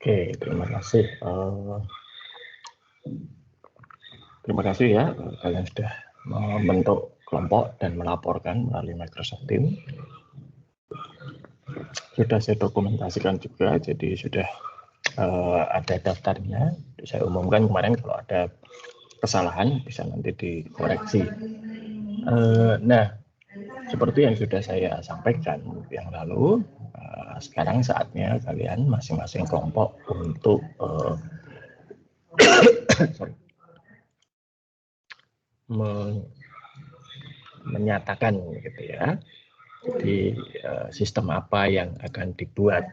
Oke, terima kasih. Terima kasih ya, kalian sudah membentuk kelompok dan melaporkan melalui Microsoft Teams. Sudah saya dokumentasikan juga, jadi sudah ada daftarnya. Saya umumkan kemarin kalau ada kesalahan bisa nanti dikoreksi. Nah, seperti yang sudah saya sampaikan yang lalu, sekarang saatnya kalian masing-masing kelompok untuk menyatakan gitu ya, di sistem apa yang akan dibuat.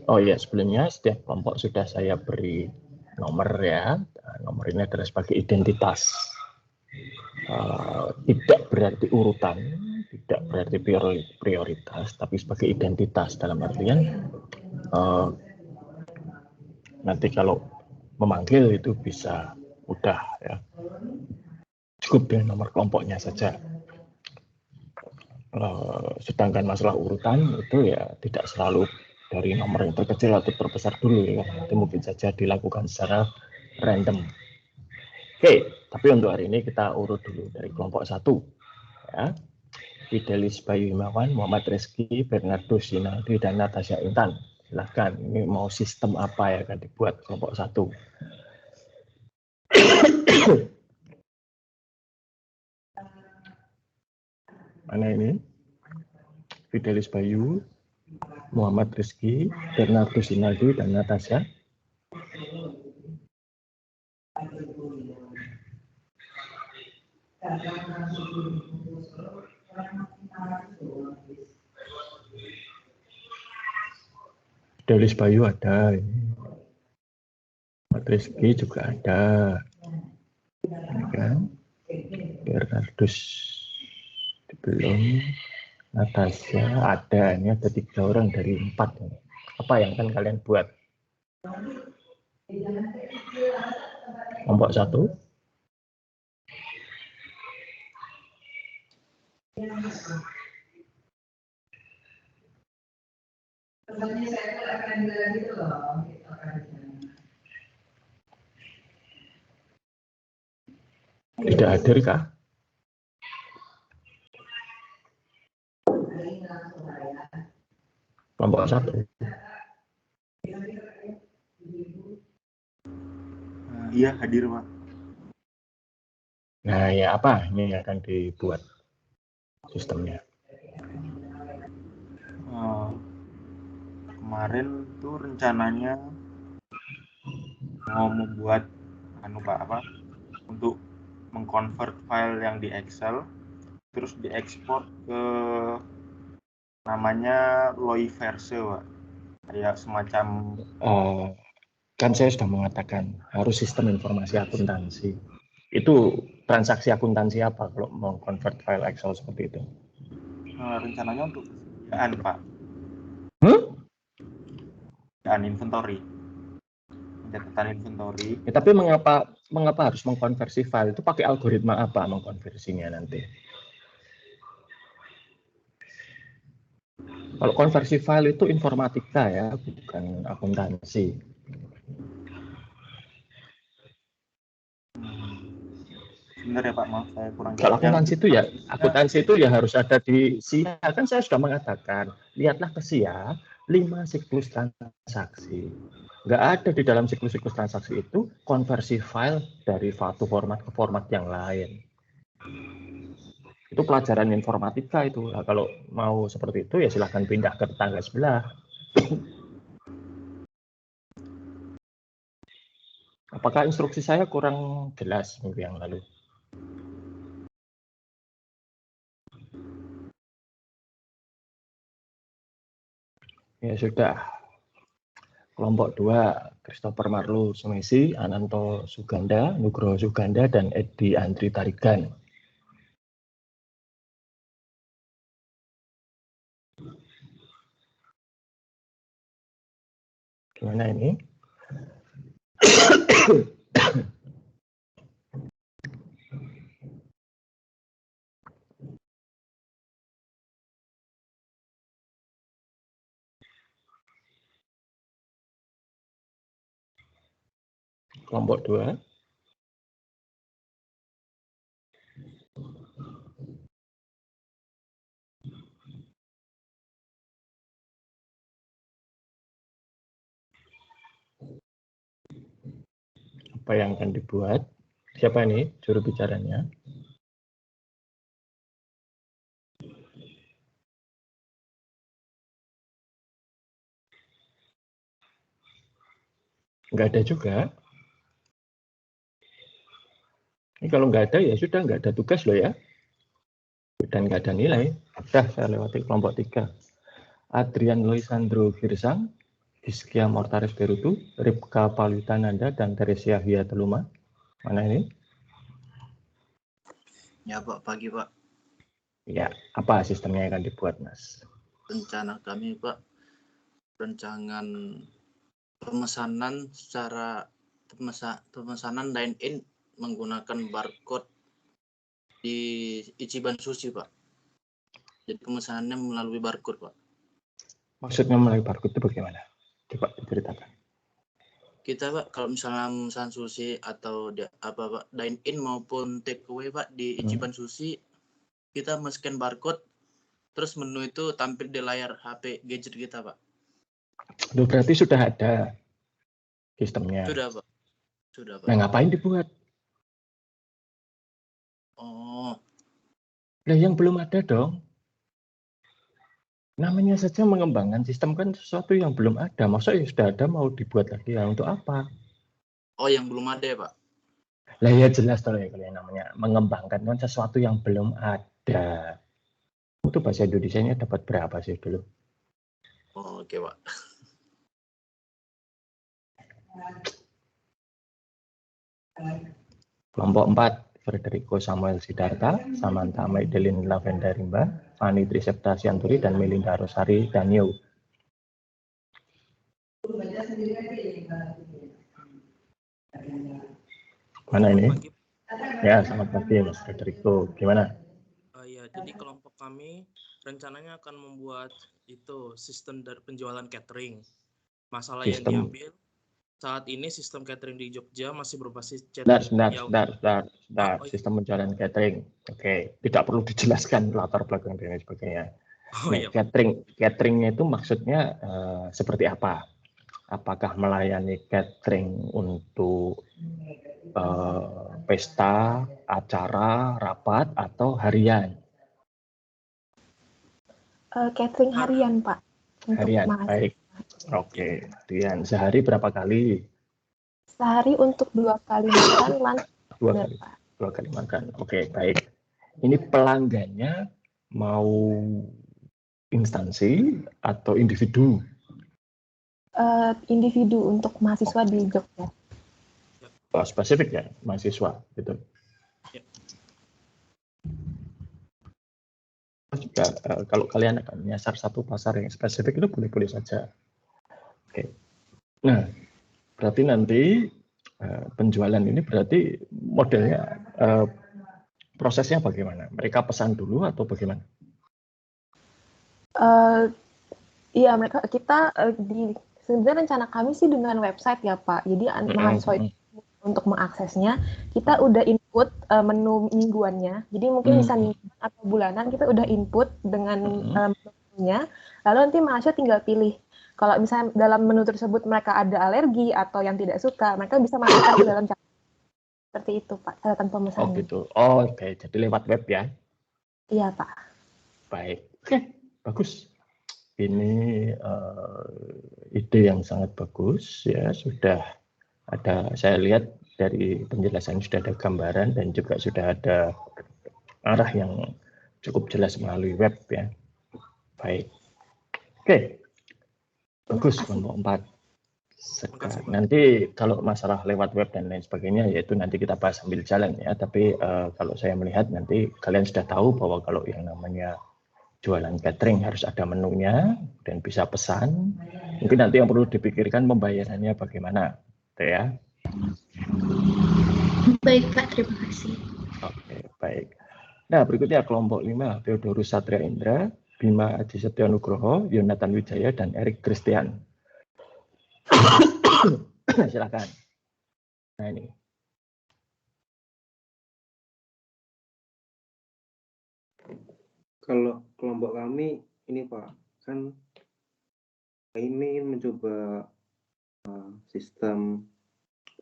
Oh iya, sebelumnya setiap kelompok sudah saya beri nomor ya. Nomor ini adalah sebagai identitas. Tidak berarti urutan, tidak berarti prioritas, tapi sebagai identitas dalam artian nanti kalau memanggil itu bisa mudah ya. Cukup dengan nomor kelompoknya saja. Sedangkan masalah urutan itu ya tidak selalu dari nomor yang terkecil atau terbesar dulu ya. Itu mungkin saja dilakukan secara random. Oke, tapi untuk hari ini kita urut dulu dari kelompok 1 ya. Fidelis Bayu Himawan, Muhammad Rizky, Bernardo Sinaldi, dan Natasha Intan. Silahkan, ini mau sistem apa yang akan dibuat kelompok 1? Mana ini? Fidelis Bayu, Muhammad Rizky, Bernardo Sinaldi, dan Natasha. Fidelis Bayu ada, Muhammad Rizky juga ada, kan? Bernardus belum, Natasha ada, ini ada 3 orang dari 4. Apa yang akan kalian buat? Kelompok 1. Tidak hadir kah? Kelompok 1. Iya, hadir, Pak. Nah, ya apa ini yang akan dibuat sistemnya? Kemarin tuh rencananya mau membuat untuk mengkonvert file yang di Excel terus diekspor ke namanya Loiverse, Pak. Kayak semacam Kan saya sudah mengatakan harus sistem informasi akuntansi. Itu transaksi akuntansi apa kalau mau convert file Excel seperti itu? Rencananya untuk kesediaan, Pak. Dan inventory. Pencatatan inventory. Ya, tapi mengapa harus mengkonversi file? Itu pakai algoritma apa mengkonversinya nanti? Kalau konversi file itu informatika ya, bukan akuntansi. Sebentar ya Pak, maaf saya kurang Kalau akuntansi itu ya, harus ada di SIA. Kan saya sudah mengatakan, lihatlah ke SIA, 5 siklus transaksi. Nggak ada di dalam siklus-siklus transaksi itu konversi file dari satu format ke format yang lain. Itu pelajaran informatika itu. Nah, kalau mau seperti itu ya silahkan pindah ke tetangga sebelah. Apakah instruksi saya kurang jelas minggu yang lalu? Ya sudah. Kelompok 2, Christopher Marlo Sumesi, Ananto Suganda, Nugroho Suganda, dan Edi Andri Tarigan. Gimana ini? kelompok 2. Apa yang akan dibuat? Siapa nih juru bicaranya? Nggak ada juga. Ini kalau nggak ada ya sudah nggak ada tugas loh ya. Dan nggak ada nilai. Sudah saya lewati kelompok 3. Adrian Loisandro Girsang, Giskia Mortaris Berutu, Ripka Palutananda, dan Teresia Hiateluma. Mana ini? Ya Pak, pagi Pak. Ya, apa sistemnya yang akan dibuat, Mas? Rencana kami Pak, rencangan pemesanan secara pemesanan dine-in menggunakan barcode di Ichiban Sushi Pak. Jadi pemesanannya melalui barcode Pak. Maksudnya melalui barcode itu bagaimana? Coba diceritakan. Kita Pak, kalau misalnya memesan sushi atau Pak dine-in maupun take away Pak di Ichiban Sushi, kita men-scan barcode, terus menu itu tampil di layar HP gadget kita Pak. Loh, berarti sudah ada sistemnya. Sudah Pak. Sudah Pak. Nah, ngapain dibuat? Oh. Nah, yang belum ada dong. Namanya saja mengembangkan sistem kan sesuatu yang belum ada. Masa ya sudah ada mau dibuat lagi ya untuk apa? Oh, yang belum ada ya Pak? Lah ya jelas kalau ya kalau yang namanya mengembangkan kan sesuatu yang belum ada. Itu bahasa Indonesianya dapat berapa sih dulu? Oh, oke Pak. Kelompok 4, Federico Samuel Sidarta, Samantha Maidelin Lavenda Rimba, Fani Trisepta Sianturi, dan Melinda Rosari Danio. Mana ini? Pagi. Ya, selamat pagi Mas Federico. Gimana? Ya, jadi kelompok kami rencananya akan membuat itu sistem dari penjualan catering. Masalah yang diambil saat ini sistem catering di Jogja masih berbasis chat. Sistem penjualan catering. Oke, tidak perlu dijelaskan latar belakang dan sebagainya. Nah, cateringnya itu maksudnya seperti apa? Apakah melayani catering untuk pesta, acara, rapat, atau harian? Catering harian, Pak. Harian, baik. Oke, harian. Sehari berapa kali? Sehari untuk 2 kali makan, lunch. Dua kali makan. Oke, baik. Ini pelanggannya mau instansi atau individu? Individu untuk mahasiswa di Jogja. Oh, spesifik ya, mahasiswa gitu. Juga kalau kalian akan menyasar satu pasar yang spesifik itu boleh-boleh saja. Oke. Nah, berarti nanti penjualan ini berarti modelnya prosesnya bagaimana? Mereka pesan dulu atau bagaimana? Iya, kita sebenarnya rencana kami sih dengan website ya Pak. Jadi mahasiswa untuk mengaksesnya kita udah input menu mingguannya. Jadi mungkin bisa mingguan atau bulanan kita udah input dengan menunya. Lalu nanti mahasiswa tinggal pilih. Kalau misalnya dalam menu tersebut mereka ada alergi atau yang tidak suka, mereka bisa masukkan ke dalam catatan. Seperti itu Pak, catatan pemesanan. Oh gitu. Oh, oke. Jadi lewat web ya? Iya Pak. Baik. Oke, bagus. Ini ide yang sangat bagus ya. Sudah ada, saya lihat dari penjelasan sudah ada gambaran dan juga sudah ada arah yang cukup jelas melalui web ya. Baik. Oke. Bagus kelompok 4. Nanti kalau masalah lewat web dan lain sebagainya yaitu nanti kita bahas sambil jalan ya. Tapi kalau saya melihat nanti kalian sudah tahu bahwa kalau yang namanya jualan catering harus ada menunya dan bisa pesan. Mungkin nanti yang perlu dipikirkan pembayarannya bagaimana, ya. Baik Pak, terima kasih. Oke, baik. Nah, berikutnya kelompok 5, Theodorus Satria Indra, Bima Aji Setyo Nugroho, Yonatan Wijaya, dan Erik Christian. Silakan. Nah ini. Kalau kelompok kami ini Pak, kan ini mencoba sistem,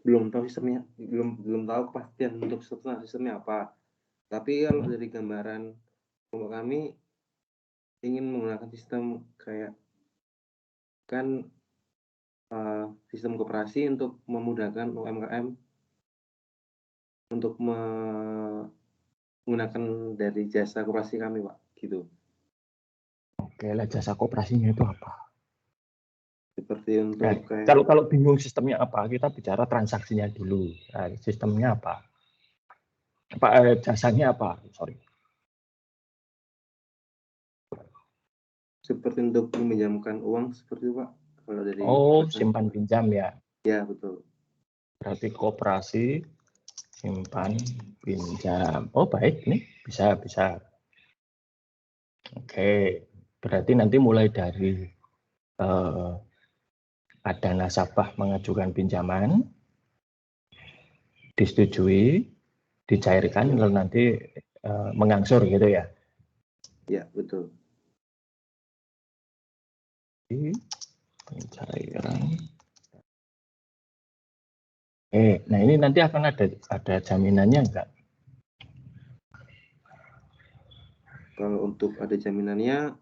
belum tahu sistemnya, belum tahu kepastian untuk sistemnya apa. Tapi kalau dari gambaran kelompok kami ingin menggunakan sistem kayak kan sistem koperasi untuk memudahkan UMKM untuk menggunakan dari jasa koperasi kami Pak, gitu. Oke, lah jasa koperasinya itu apa? Seperti untuk Nah, kayak kalau bingung sistemnya apa, kita bicara transaksinya dulu. Nah, sistemnya apa? Jasanya apa? Sorry. seperti untuk meminjamkan uang seperti itu Pak. Kalau dari Simpan pinjam ya. Ya, betul. Berarti koperasi simpan pinjam. Oh, baik nih, bisa. Oke, berarti nanti mulai dari ada nasabah mengajukan pinjaman, disetujui, dicairkan, lalu nanti mengangsur gitu ya? Ya, betul. Pencairan. Nah ini nanti akan ada jaminannya enggak? Kalau untuk ada jaminannya,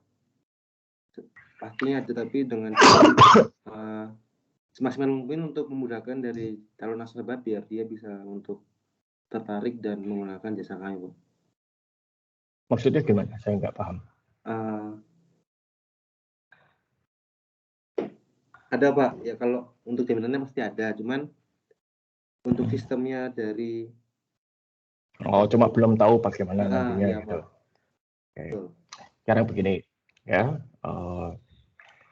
pastinya ada, tapi dengan semaksimal mungkin untuk memudahkan dari calon nasabah biar dia bisa untuk tertarik dan menggunakan jasa kami, Bu. Maksudnya gimana? Saya nggak paham. Ada Pak, ya kalau untuk jaminannya pasti ada, cuman untuk sistemnya dari cuma belum tahu bagaimana nantinya ya, gitu. Pak. Oke. Sekarang begini ya,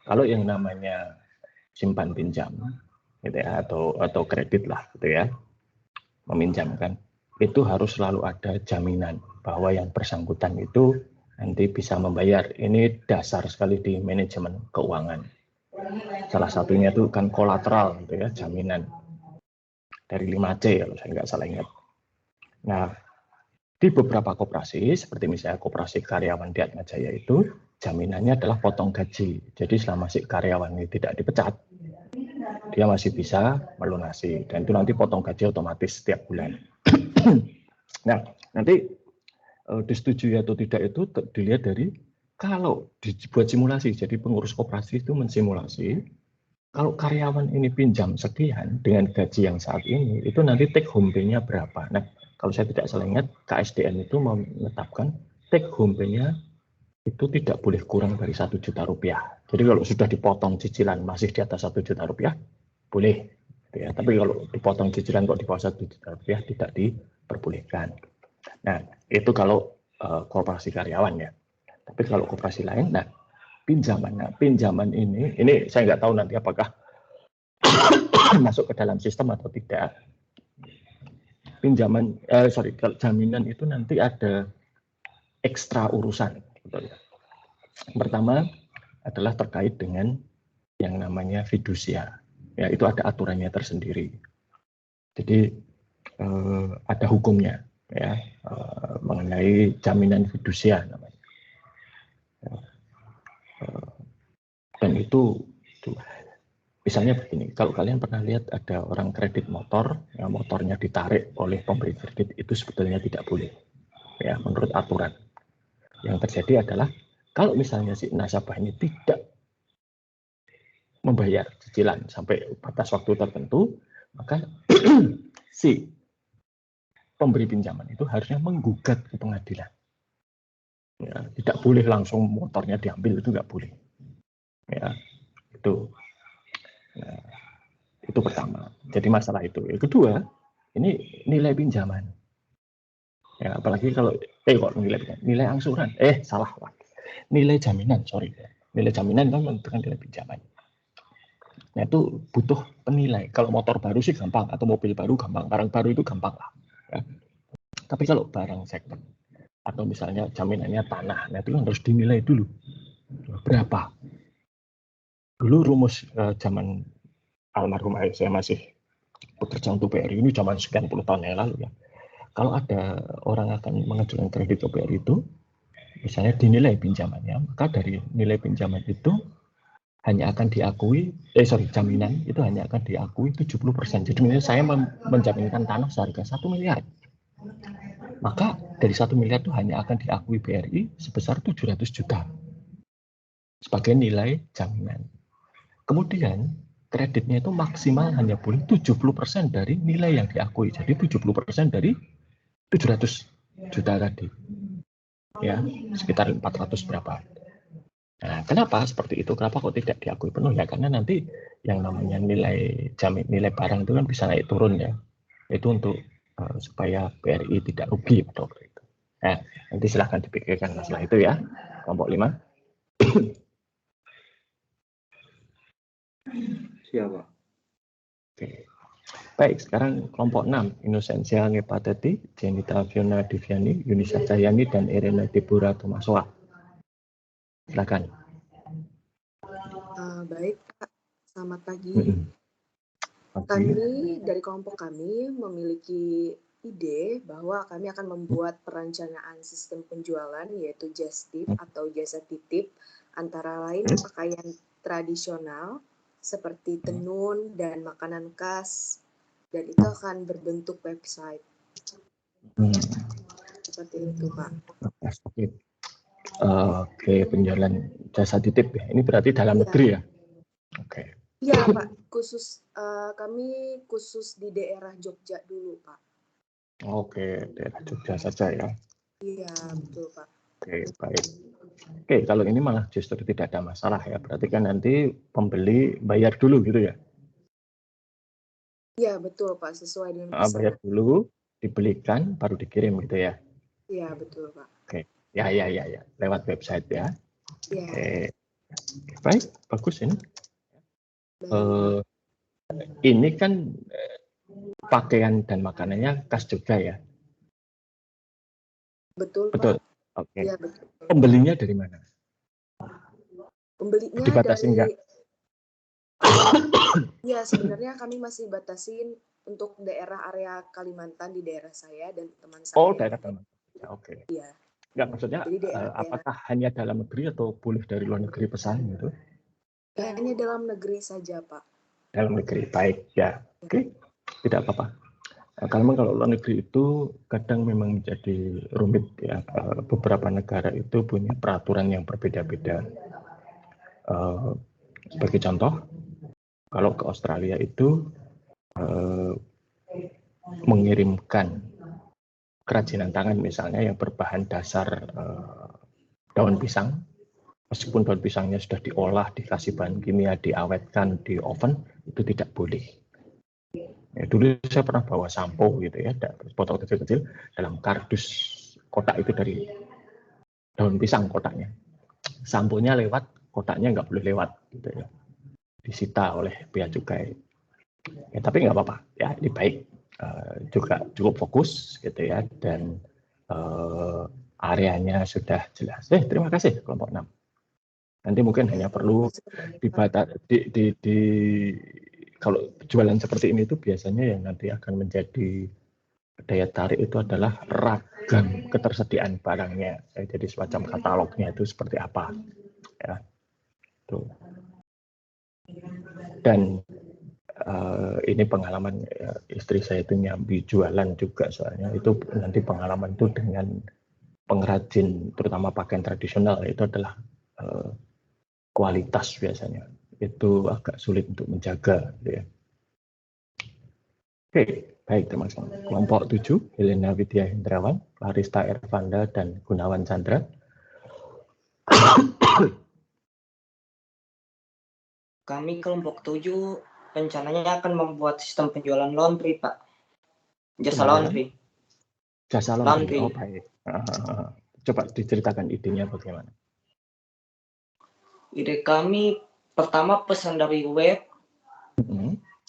kalau yang namanya simpan pinjam gitu ya, atau kredit lah gitu ya, meminjamkan, itu harus selalu ada jaminan bahwa yang bersangkutan itu nanti bisa membayar. Ini dasar sekali di manajemen keuangan. Salah satunya itu kan kolateral gitu ya, jaminan dari 5C kalau saya nggak salah ingat. Nah, di beberapa koperasi seperti misalnya koperasi karyawan di Atma Jaya itu jaminannya adalah potong gaji. Jadi selama si karyawan ini tidak dipecat, dia masih bisa melunasi, dan itu nanti potong gaji otomatis setiap bulan. Nah, nanti disetujui atau tidak itu dilihat dari kalau dibuat simulasi. Jadi pengurus koperasi itu mensimulasi kalau karyawan ini pinjam sekian dengan gaji yang saat ini, itu nanti take home pay-nya berapa. Nah, kalau saya tidak salah ingat, KSDN itu menetapkan take home pay-nya itu tidak boleh kurang dari 1 juta rupiah. Jadi kalau sudah dipotong cicilan masih di atas 1 juta rupiah, boleh. Ya, tapi kalau dipotong cicilan kok di bawah 1 juta rupiah tidak diperbolehkan. Nah, itu kalau koperasi karyawan ya. Tapi kalau koperasi lain, nah pinjaman ini saya nggak tahu nanti apakah masuk ke dalam sistem atau tidak. Jaminan itu nanti ada ekstra urusan. Pertama adalah terkait dengan yang namanya fidusia. Ya, itu ada aturannya tersendiri. Jadi ada hukumnya ya mengenai jaminan fidusia namanya. Dan itu misalnya begini, kalau kalian pernah lihat ada orang kredit motor, ya, motornya ditarik oleh pemberi kredit, itu sebetulnya tidak boleh, ya menurut aturan. Yang terjadi adalah kalau misalnya si nasabah ini tidak membayar cicilan sampai batas waktu tertentu, maka si pemberi pinjaman itu harusnya menggugat ke pengadilan. Ya, tidak boleh langsung motornya diambil, itu nggak boleh. Ya, itu. Nah, itu pertama. Jadi masalah itu. Yang kedua, ini nilai pinjaman. Ya, apalagi kalau kok nilai angsuran. Salah. Nilai jaminan, sorry. Nilai jaminan kan menentukan nilai pinjaman. Nah, itu butuh penilai. Kalau motor baru sih gampang, atau mobil baru gampang, barang baru itu gampang lah. Ya. Tapi kalau barang second atau misalnya jaminannya tanah, nah itu kan harus dinilai dulu. Berapa? Dulu rumus zaman almarhum ayah saya masih bekerja untuk BRI ini zaman sekian puluh tahun yang lalu ya. Kalau ada orang akan mengajukan kredit ke BRI itu, misalnya dinilai pinjamannya, maka dari nilai pinjaman itu hanya akan diakui, jaminan itu hanya akan diakui 70%. Jadi misalnya saya menjaminkan tanah seharga 1 miliar. Maka dari 1 miliar itu hanya akan diakui BRI sebesar 700 juta sebagai nilai jaminan. Kemudian kreditnya itu maksimal hanya boleh 70% dari nilai yang diakui. Jadi 70% dari 700 juta tadi. Ya, sekitar 400 berapa. Nah, kenapa seperti itu? Kenapa kok tidak diakui penuh ya? Karena nanti yang namanya nilai barang itu kan bisa naik turun ya. Itu untuk supaya BRI tidak rugi pada waktu itu. Nah, nanti silahkan dipikirkan masalah itu ya. Kelompok 5. Siapa? Oke. Baik, sekarang kelompok 6. Inosensia Ngepateti, Jenita Fiona Diviani, Yunisa Cahyani, dan Irena Deborah Tomasoa. Silakan. Baik, Kak. Selamat pagi. Okay. Kami dari kelompok kami memiliki ide bahwa kami akan membuat perencanaan sistem penjualan yaitu just tip atau jasa titip, antara lain pakaian tradisional seperti tenun dan makanan khas, dan itu akan berbentuk website. Seperti itu, Pak. Oke, penjualan jasa titip ya. Ini berarti dalam negeri ya? Oke. Iya, Pak. Kami khusus di daerah Jogja dulu, Pak. Oke, daerah Jogja saja ya. Iya, betul, Pak. Oke, baik. Oke, kalau ini malah justru tidak ada masalah ya. Berarti kan nanti pembeli bayar dulu gitu ya? Iya, betul, Pak. Sesuai dengan pesanan. Bayar dulu, dibelikan, baru dikirim gitu ya? Iya, betul, Pak. Oke, ya. Lewat website ya. Iya. Oke, baik, bagus ini. Baik. Ini kan pakaian dan makanannya khas Jogja ya? Betul, Betul. Pak. Oke. Iya, betul. Pembelinya dari mana? Pembelinya dibatasi dari... enggak? Ya, sebenarnya kami masih batasin untuk daerah area Kalimantan di daerah saya dan teman saya. Oh, daerah Kalimantan. Ya, oke. Iya. Enggak, maksudnya apakah hanya dalam negeri atau boleh dari luar negeri pesan gitu? Hanya dalam negeri saja, Pak. Dalam negeri, baik ya. Oke, tidak apa-apa. Kalau luar negeri itu kadang memang menjadi rumit ya. Beberapa negara itu punya peraturan yang berbeda-beda. Sebagai contoh, kalau ke Australia itu mengirimkan kerajinan tangan misalnya yang berbahan dasar daun pisang, meskipun daun pisangnya sudah diolah, dikasih bahan kimia, diawetkan di oven, itu tidak boleh. Ya, dulu saya pernah bawa sampo gitu ya, botol kecil-kecil dalam kardus kotak itu dari daun pisang kotaknya. Samponya lewat, kotaknya nggak boleh lewat gitu ya. Disita oleh bea cukai. Ya, tapi nggak apa-apa ya, ini baik. Juga cukup fokus gitu ya, dan areanya sudah jelas. Terima kasih kelompok 6. Nanti mungkin hanya perlu kalau jualan seperti ini itu biasanya yang nanti akan menjadi daya tarik itu adalah ragam ketersediaan barangnya. Jadi semacam katalognya itu seperti apa. Ya. Tuh. Dan ini pengalaman istri saya itu nyambi jualan juga, soalnya itu nanti pengalaman itu dengan pengrajin terutama pakaian tradisional itu adalah kualitas biasanya itu agak sulit untuk menjaga gitu ya. Oke, baik, terima kasih. Kelompok 7, Helena Widya Hendrawan, Clarista Ervanda, dan Gunawan Chandra. Kami kelompok 7 rencananya akan membuat sistem penjualan laundry, Pak. Jasa laundry. Jasa laundry. Oh, baik. Coba diceritakan idenya bagaimana. Ide kami pertama pesan dari web.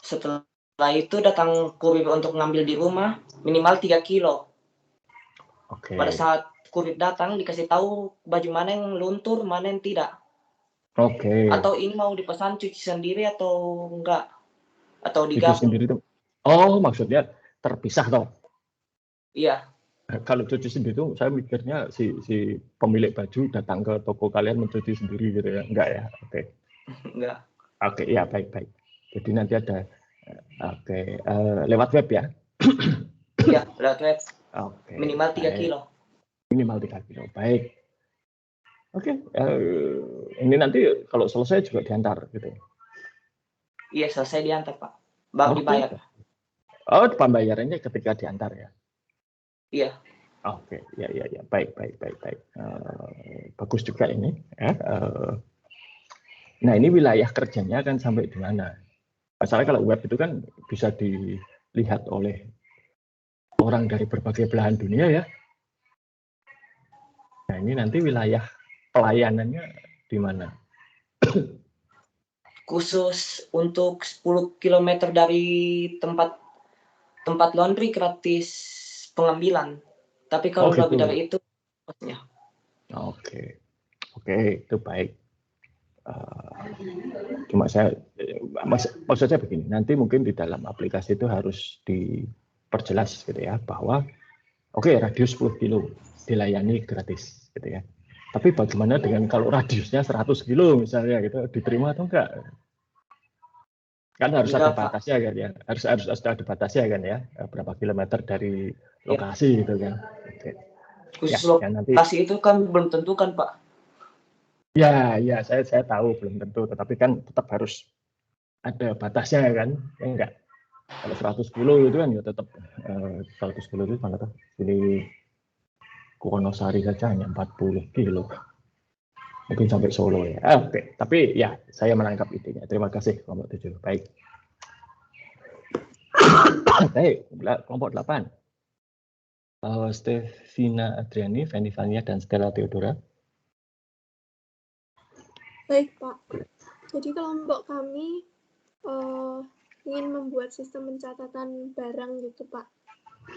Setelah itu datang kurir untuk ngambil di rumah minimal 3 kilo. Oke. Pada saat kurir datang dikasih tahu baju mana yang luntur, mana yang tidak. Oke. Atau ini mau dipesan cuci sendiri atau enggak? Atau digabung? Itu sendiri itu. Oh, maksudnya terpisah toh? Iya. Kalau cuci sendiri itu saya mikirnya si pemilik baju datang ke toko kalian mencuci sendiri gitu ya. Enggak ya? Oke. Enggak. Oke, ya baik. Jadi nanti ada lewat web ya? Iya, lewat web. Oke. Minimal 3 kilo. Minimal 3 kilo. Baik. Oke. Ini nanti kalau selesai juga diantar gitu. Iya, selesai diantar, Pak. Baru dibayar. Oh, pembayarannya ketika diantar ya? Iya. Oke, ya. Baik. Bagus juga ini. Ya. Nah, ini wilayah kerjanya kan sampai di mana? Masalahnya kalau web itu kan bisa dilihat oleh orang dari berbagai belahan dunia ya. Nah, ini nanti wilayah pelayanannya di mana? Khusus untuk 10 km dari tempat laundry gratis pengambilan. Tapi kalau lebih dari itu, ya. Oke, itu baik. Cuma maksudnya begini, nanti mungkin di dalam aplikasi itu harus diperjelas gitu ya, bahwa radius 10 kilo dilayani gratis gitu ya. Tapi bagaimana dengan kalau radiusnya 100 kilo misalnya gitu, diterima atau enggak? Kan harus ada batasnya kan ya, harus ada batasnya kan ya, berapa kilometer dari lokasi gitu kan. Oke. Khusus lokasi itu kan belum tentu kan Pak? Ya, saya tahu belum tentu, tetapi kan tetap harus ada batasnya kan, ya enggak? Kalau 100 kilo itu kan ya tetap 100 kilo itu mana tuh? Ini Wonosari saja hanya 40 kilo. Mungkin sampai Solo ya. Oke, tapi ya saya menangkap intinya. Terima kasih kelompok 7. Baik. Baik, kelompok 8. Stevina Adriani, Fanny Fania, dan Stella Theodora. Baik, Pak. Jadi kelompok kami ingin membuat sistem pencatatan barang gitu, Pak.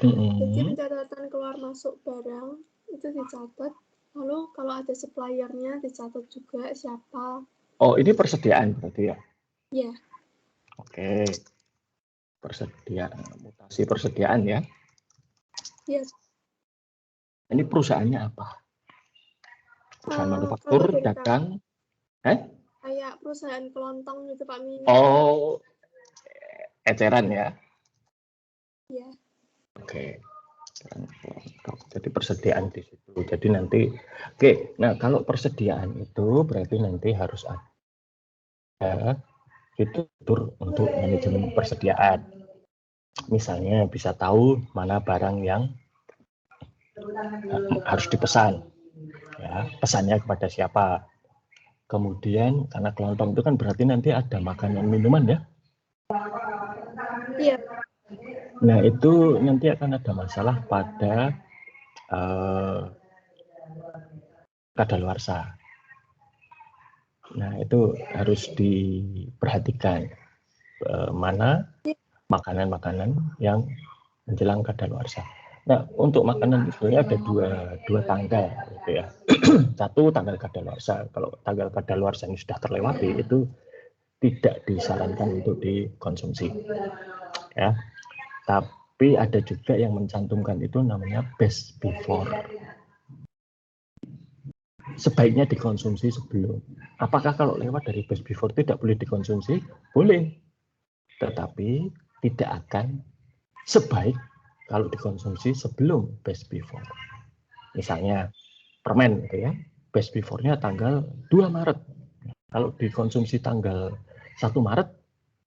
Jadi pencatatan keluar masuk barang itu dicatat. Lalu kalau ada suppliernya dicatat juga siapa. Oh, ini persediaan berarti ya? Iya. Oke. Mutasi persediaan ya? Iya. Ini perusahaannya apa? Perusahaan manufaktur, dagang? Kayak perusahaan kelontong gitu Pak Mini. Oh, eceran ya? Iya. Oke. Jadi persediaan di situ. Jadi nanti, nah kalau persediaan itu berarti nanti harus ada fitur untuk manajemen persediaan. Misalnya bisa tahu mana barang yang harus dipesan, ya, pesannya kepada siapa. Kemudian karena kelontong itu kan berarti nanti ada makanan minuman ya. Iya. Nah itu nanti akan ada masalah pada kadaluarsa. Nah itu harus diperhatikan mana makanan-makanan yang menjelang kadaluarsa. Nah untuk makanan sebenarnya ada dua tanggal gitu ya. Satu tanggal kadaluarsa. Kalau tanggal kadaluarsa ini sudah terlewati itu tidak disarankan untuk dikonsumsi. Ya. Tapi ada juga yang mencantumkan itu namanya best before. Sebaiknya dikonsumsi sebelum. Apakah kalau lewat dari best before tidak boleh dikonsumsi? Boleh. Tetapi tidak akan sebaik kalau dikonsumsi sebelum best before. Misalnya permen gitu ya. Best before-nya tanggal 2 Maret. Kalau dikonsumsi tanggal 1 Maret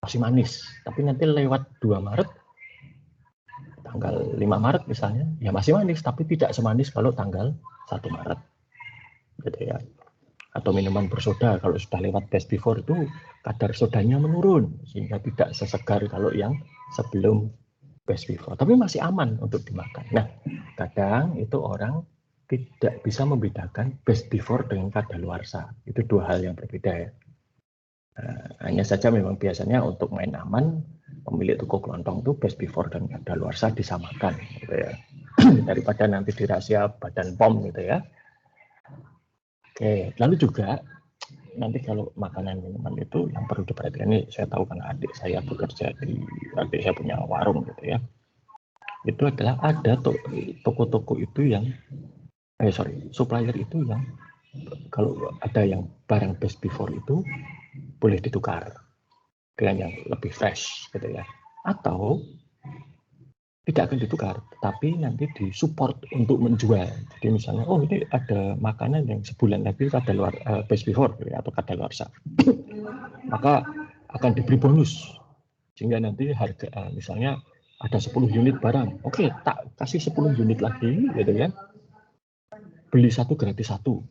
masih manis. Tapi nanti lewat 2 Maret tanggal 5 Maret misalnya, ya masih manis, tapi tidak semanis kalau tanggal 1 Maret. Gitu ya. Atau minuman bersoda, kalau sudah lewat best before itu kadar sodanya menurun, sehingga tidak sesegar kalau yang sebelum best before. Tapi masih aman untuk dimakan. Nah, kadang itu orang tidak bisa membedakan best before dengan kadaluarsa. Itu dua hal yang berbeda ya. Hanya saja memang biasanya untuk main aman, pemilik toko kelontong itu best before dan kadaluarsa disamakan gitu ya. Daripada nanti dirahasia Badan POM gitu ya. Oke, lalu juga nanti kalau makanan minuman itu yang perlu diperhatikan, ini saya tahu karena adik saya punya warung gitu ya. Itu adalah ada toko-toko itu yang supplier itu yang kalau ada yang barang best before itu boleh ditukar dengan yang lebih fresh gitu ya. Atau tidak akan ditukar, tapi nanti disupport untuk menjual. Jadi misalnya, oh ini ada makanan yang sebulan lagi kadaluarsa best before ya, atau kadaluarsa, maka akan diberi bonus sehingga nanti harga misalnya ada 10 unit barang, oke, tak kasih 10 unit lagi, gitu kan? Beli satu gratis satu,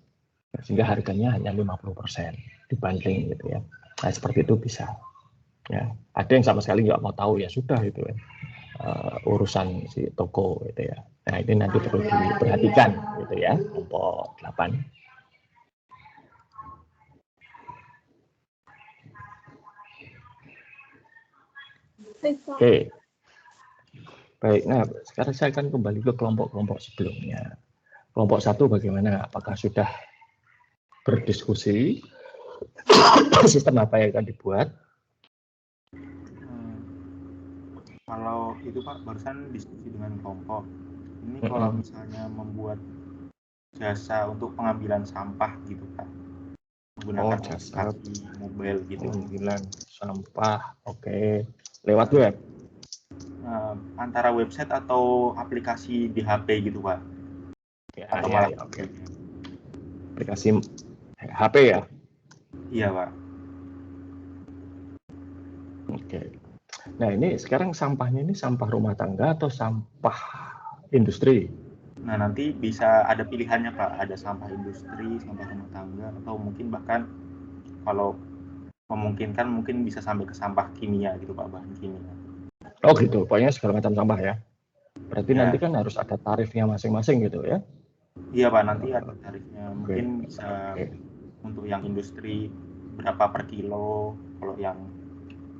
sehingga harganya hanya 50% dibanding gitu ya. Nah seperti itu bisa. Ya, ada yang sama sekali nggak mau tahu, ya sudah itu ya. Urusan si toko gitu ya. Nah ini nanti perlu diperhatikan gitu ya, kelompok 8. Oke. Baik, nah sekarang saya akan kembali ke kelompok-kelompok sebelumnya. Kelompok 1 bagaimana? Apakah sudah berdiskusi sistem apa yang akan dibuat? Kalau itu Pak, barusan diskusi dengan kelompok. Ini kalau misalnya membuat jasa untuk pengambilan sampah gitu Pak, menggunakan jasa aplikasi mobile gitu. Pengambilan sampah, oke. Lewat web? Antara website atau aplikasi di HP gitu Pak. Ya, atau ya, malah oke. Aplikasi HP ya? Iya Pak. Oke. Nah ini sekarang sampahnya ini sampah rumah tangga atau sampah industri? Nah nanti bisa ada pilihannya Pak, ada sampah industri, sampah rumah tangga, atau mungkin bahkan kalau memungkinkan mungkin bisa sampai ke sampah kimia gitu Pak, bahan kimia. Oh gitu, pokoknya segala macam sampah ya. Berarti ya. nanti kan harus ada tarifnya masing-masing gitu ya? Iya Pak, nanti ada tarifnya. Mungkin bisa untuk yang industri berapa per kilo, kalau yang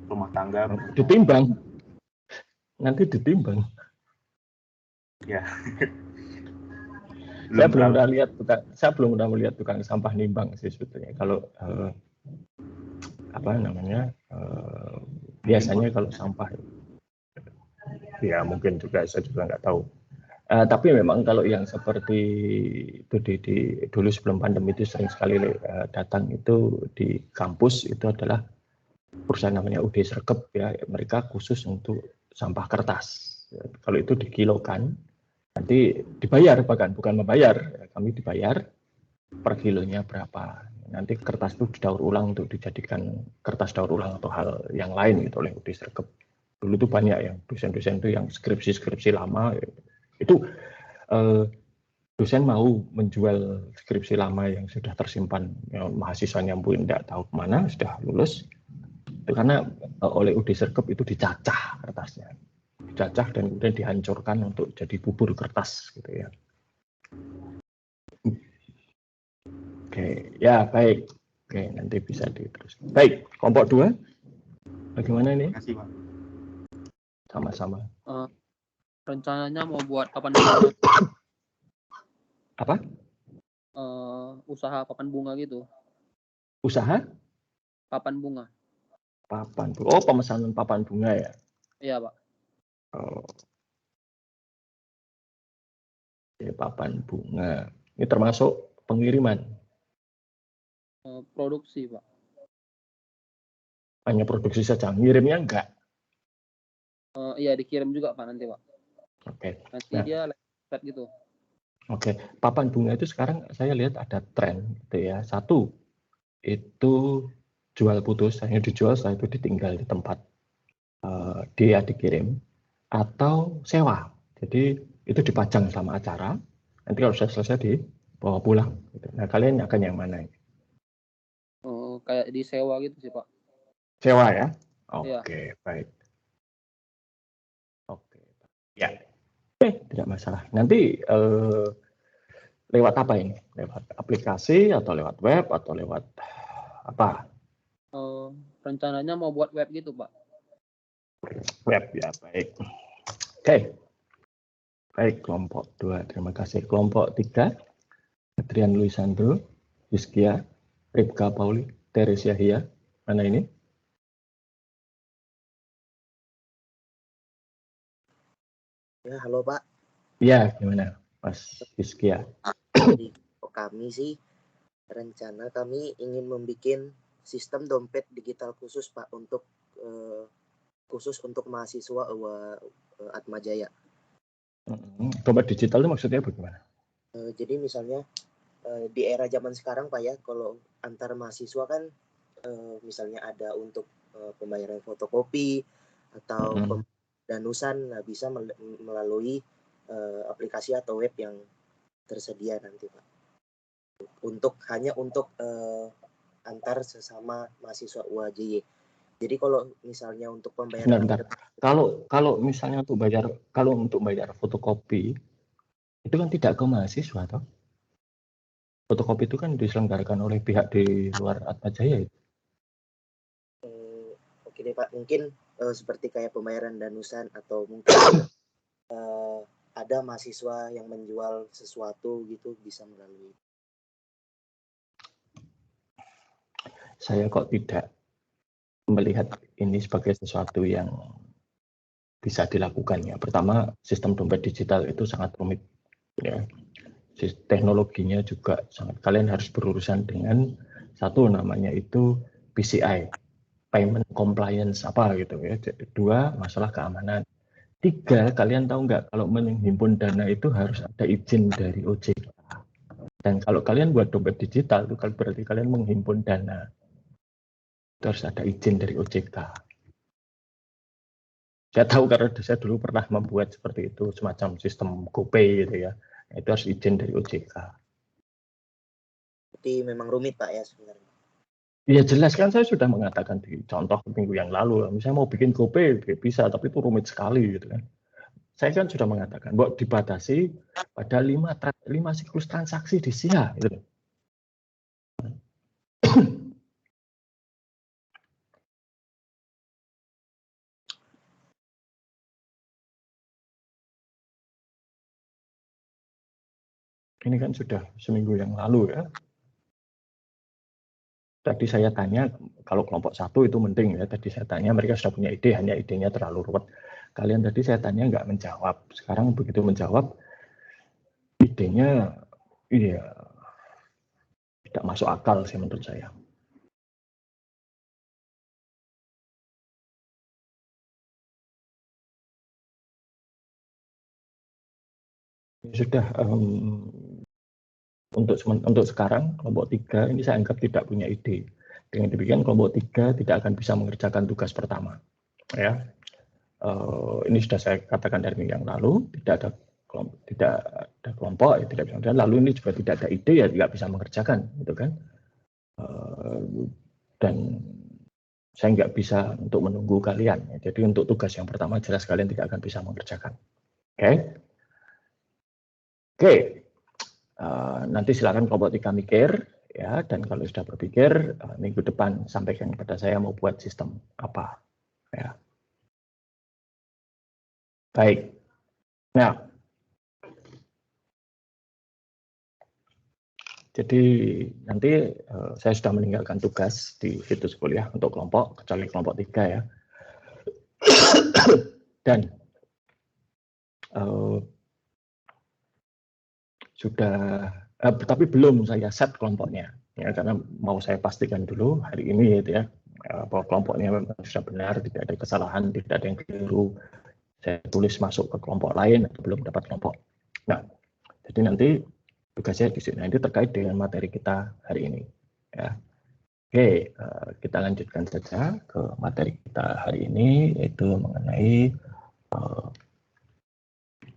rumah tangga ditimbang. Nanti ditimbang. Ya. Saya belum pernah melihat tukang sampah nimbang sih sebetulnya. Kalau biasanya kalau sampah ya mungkin juga saya juga nggak tahu. Tapi memang kalau yang seperti itu dulu sebelum pandemi itu sering sekali datang itu di kampus itu adalah perusahaan namanya UD Sregep ya, mereka khusus untuk sampah kertas. Kalau itu dikilokan nanti dibayar, bahkan bukan membayar, kami dibayar per kilonya berapa. Nanti kertas itu didaur ulang untuk dijadikan kertas daur ulang atau hal yang lain gitu oleh UD Sregep. Dulu itu banyak yang dosen-dosen itu yang skripsi lama itu dosen mau menjual skripsi lama yang sudah tersimpan, ya, mahasiswanya mungkin tidak tahu kemana, sudah lulus. Itu karena oleh UD Sregep itu dicacah kertasnya. Dicacah dan kemudian dihancurkan untuk jadi bubur kertas gitu ya. Oke, ya baik. Oke, nanti bisa diteruskan. Baik, kelompok 2. Bagaimana ini? Terima kasih, Pak. Sama-sama. Rencananya mau buat papan bunga. Apa? Usaha papan bunga gitu. Usaha? Papan bunga. Papan bunga. Oh, pemesanan papan bunga ya? Iya, Pak. Oh. Oke, papan bunga. Ini termasuk pengiriman? Produksi, Pak. Hanya produksi saja, ngirimnya enggak? Iya, dikirim juga Pak nanti, Pak. Oke. Nanti dia lewat gitu. Oke, papan bunga itu sekarang saya lihat ada tren gitu ya. Satu, itu jual putus, hanya dijual setelah itu ditinggal di tempat dia dikirim, atau sewa. Jadi itu dipajang selama acara, nanti kalau sudah selesai dibawa pulang. Gitu. Nah, kalian akan yang mana? Kayak disewa gitu sih, Pak. Sewa ya? Oke, ya. Baik. Oke, ya. Tidak masalah. Nanti lewat apa ini? Lewat aplikasi atau lewat web atau lewat apa? Rencananya mau buat web gitu, Pak. Web ya, baik. Oke. Baik, kelompok 2. Terima kasih. Kelompok 3. Adrian Luisandro, Rizkia. Ripka Pauli, Teresia Hia, mana ini? Ya, halo Pak. Ya, gimana Mas Hizkia? Jadi kami sih rencana kami ingin membuat sistem dompet digital khusus Pak untuk khusus untuk mahasiswa Atmajaya. Dompet digital itu maksudnya bagaimana? Jadi misalnya di era zaman sekarang Pak ya, kalau antar mahasiswa kan misalnya ada untuk pembayaran fotokopi atau danusan bisa melalui aplikasi atau web yang tersedia nanti Pak. Hanya untuk antar sesama mahasiswa UAJY. Jadi kalau misalnya untuk pembayaran kalau misalnya untuk bayar fotokopi itu kan tidak ke mahasiswa toh? Fotokopi itu kan diselenggarakan oleh pihak di luar Atmajaya itu. Oke deh Pak, mungkin seperti kayak pembayaran danusan atau mungkin ada mahasiswa yang menjual sesuatu gitu bisa melalui. Saya kok tidak melihat ini sebagai sesuatu yang bisa dilakukan ya. Pertama, sistem dompet digital itu sangat rumit ya. Teknologinya juga sangat, kalian harus berurusan dengan satu namanya itu PCI, payment compliance apa gitu ya. Dua, masalah keamanan. Tiga, kalian tahu nggak kalau menghimpun dana itu harus ada izin dari OJK. Dan kalau kalian buat dompet digital itu berarti kalian menghimpun dana. Itu harus ada izin dari OJK. Saya tahu karena saya dulu pernah membuat seperti itu, semacam sistem GoPay gitu ya. Itu harus izin dari OJK. Jadi memang rumit Pak ya sebenarnya. Ya jelas kan, saya sudah mengatakan di contoh minggu yang lalu. Misalnya mau bikin GoPay bisa, tapi itu rumit sekali gitu kan. Saya kan sudah mengatakan bahwa dibatasi pada 5 siklus transaksi di SIA gitu. Ini kan sudah seminggu yang lalu ya. Tadi saya tanya, kalau kelompok 1 itu mending ya. Tadi saya tanya, mereka sudah punya ide, hanya idenya terlalu ruwet. Kalian tadi saya tanya nggak menjawab. Sekarang begitu menjawab, idenya iya tidak masuk akal sih menurut saya. Sudah untuk sekarang kelompok 3 ini saya anggap tidak punya ide. Dengan demikian kelompok 3 tidak akan bisa mengerjakan tugas pertama. Ya, ini sudah saya katakan dari minggu yang lalu, tidak ada kelompok, ya tidak bisa. Lalu ini juga tidak ada ide, ya tidak bisa mengerjakan, gitu kan? Dan saya nggak bisa untuk menunggu kalian. Jadi untuk tugas yang pertama jelas kalian tidak akan bisa mengerjakan. Oke. Nanti silakan kelompok 3 mikir ya, dan kalau sudah berpikir minggu depan sampaikan kepada saya mau buat sistem apa ya. Baik. Nah, jadi nanti saya sudah meninggalkan tugas di situs kuliah untuk kelompok, kecuali kelompok 3 ya. Dan sudah, tapi belum saya set kelompoknya, ya, karena mau saya pastikan dulu hari ini gitu ya, bahwa kelompoknya memang sudah benar, tidak ada kesalahan, tidak ada yang keliru. Saya tulis masuk ke kelompok lain atau belum dapat kelompok. Nah, jadi nanti tugasnya di sini nanti terkait dengan materi kita hari ini. Ya. Oke, kita lanjutkan saja ke materi kita hari ini, yaitu mengenai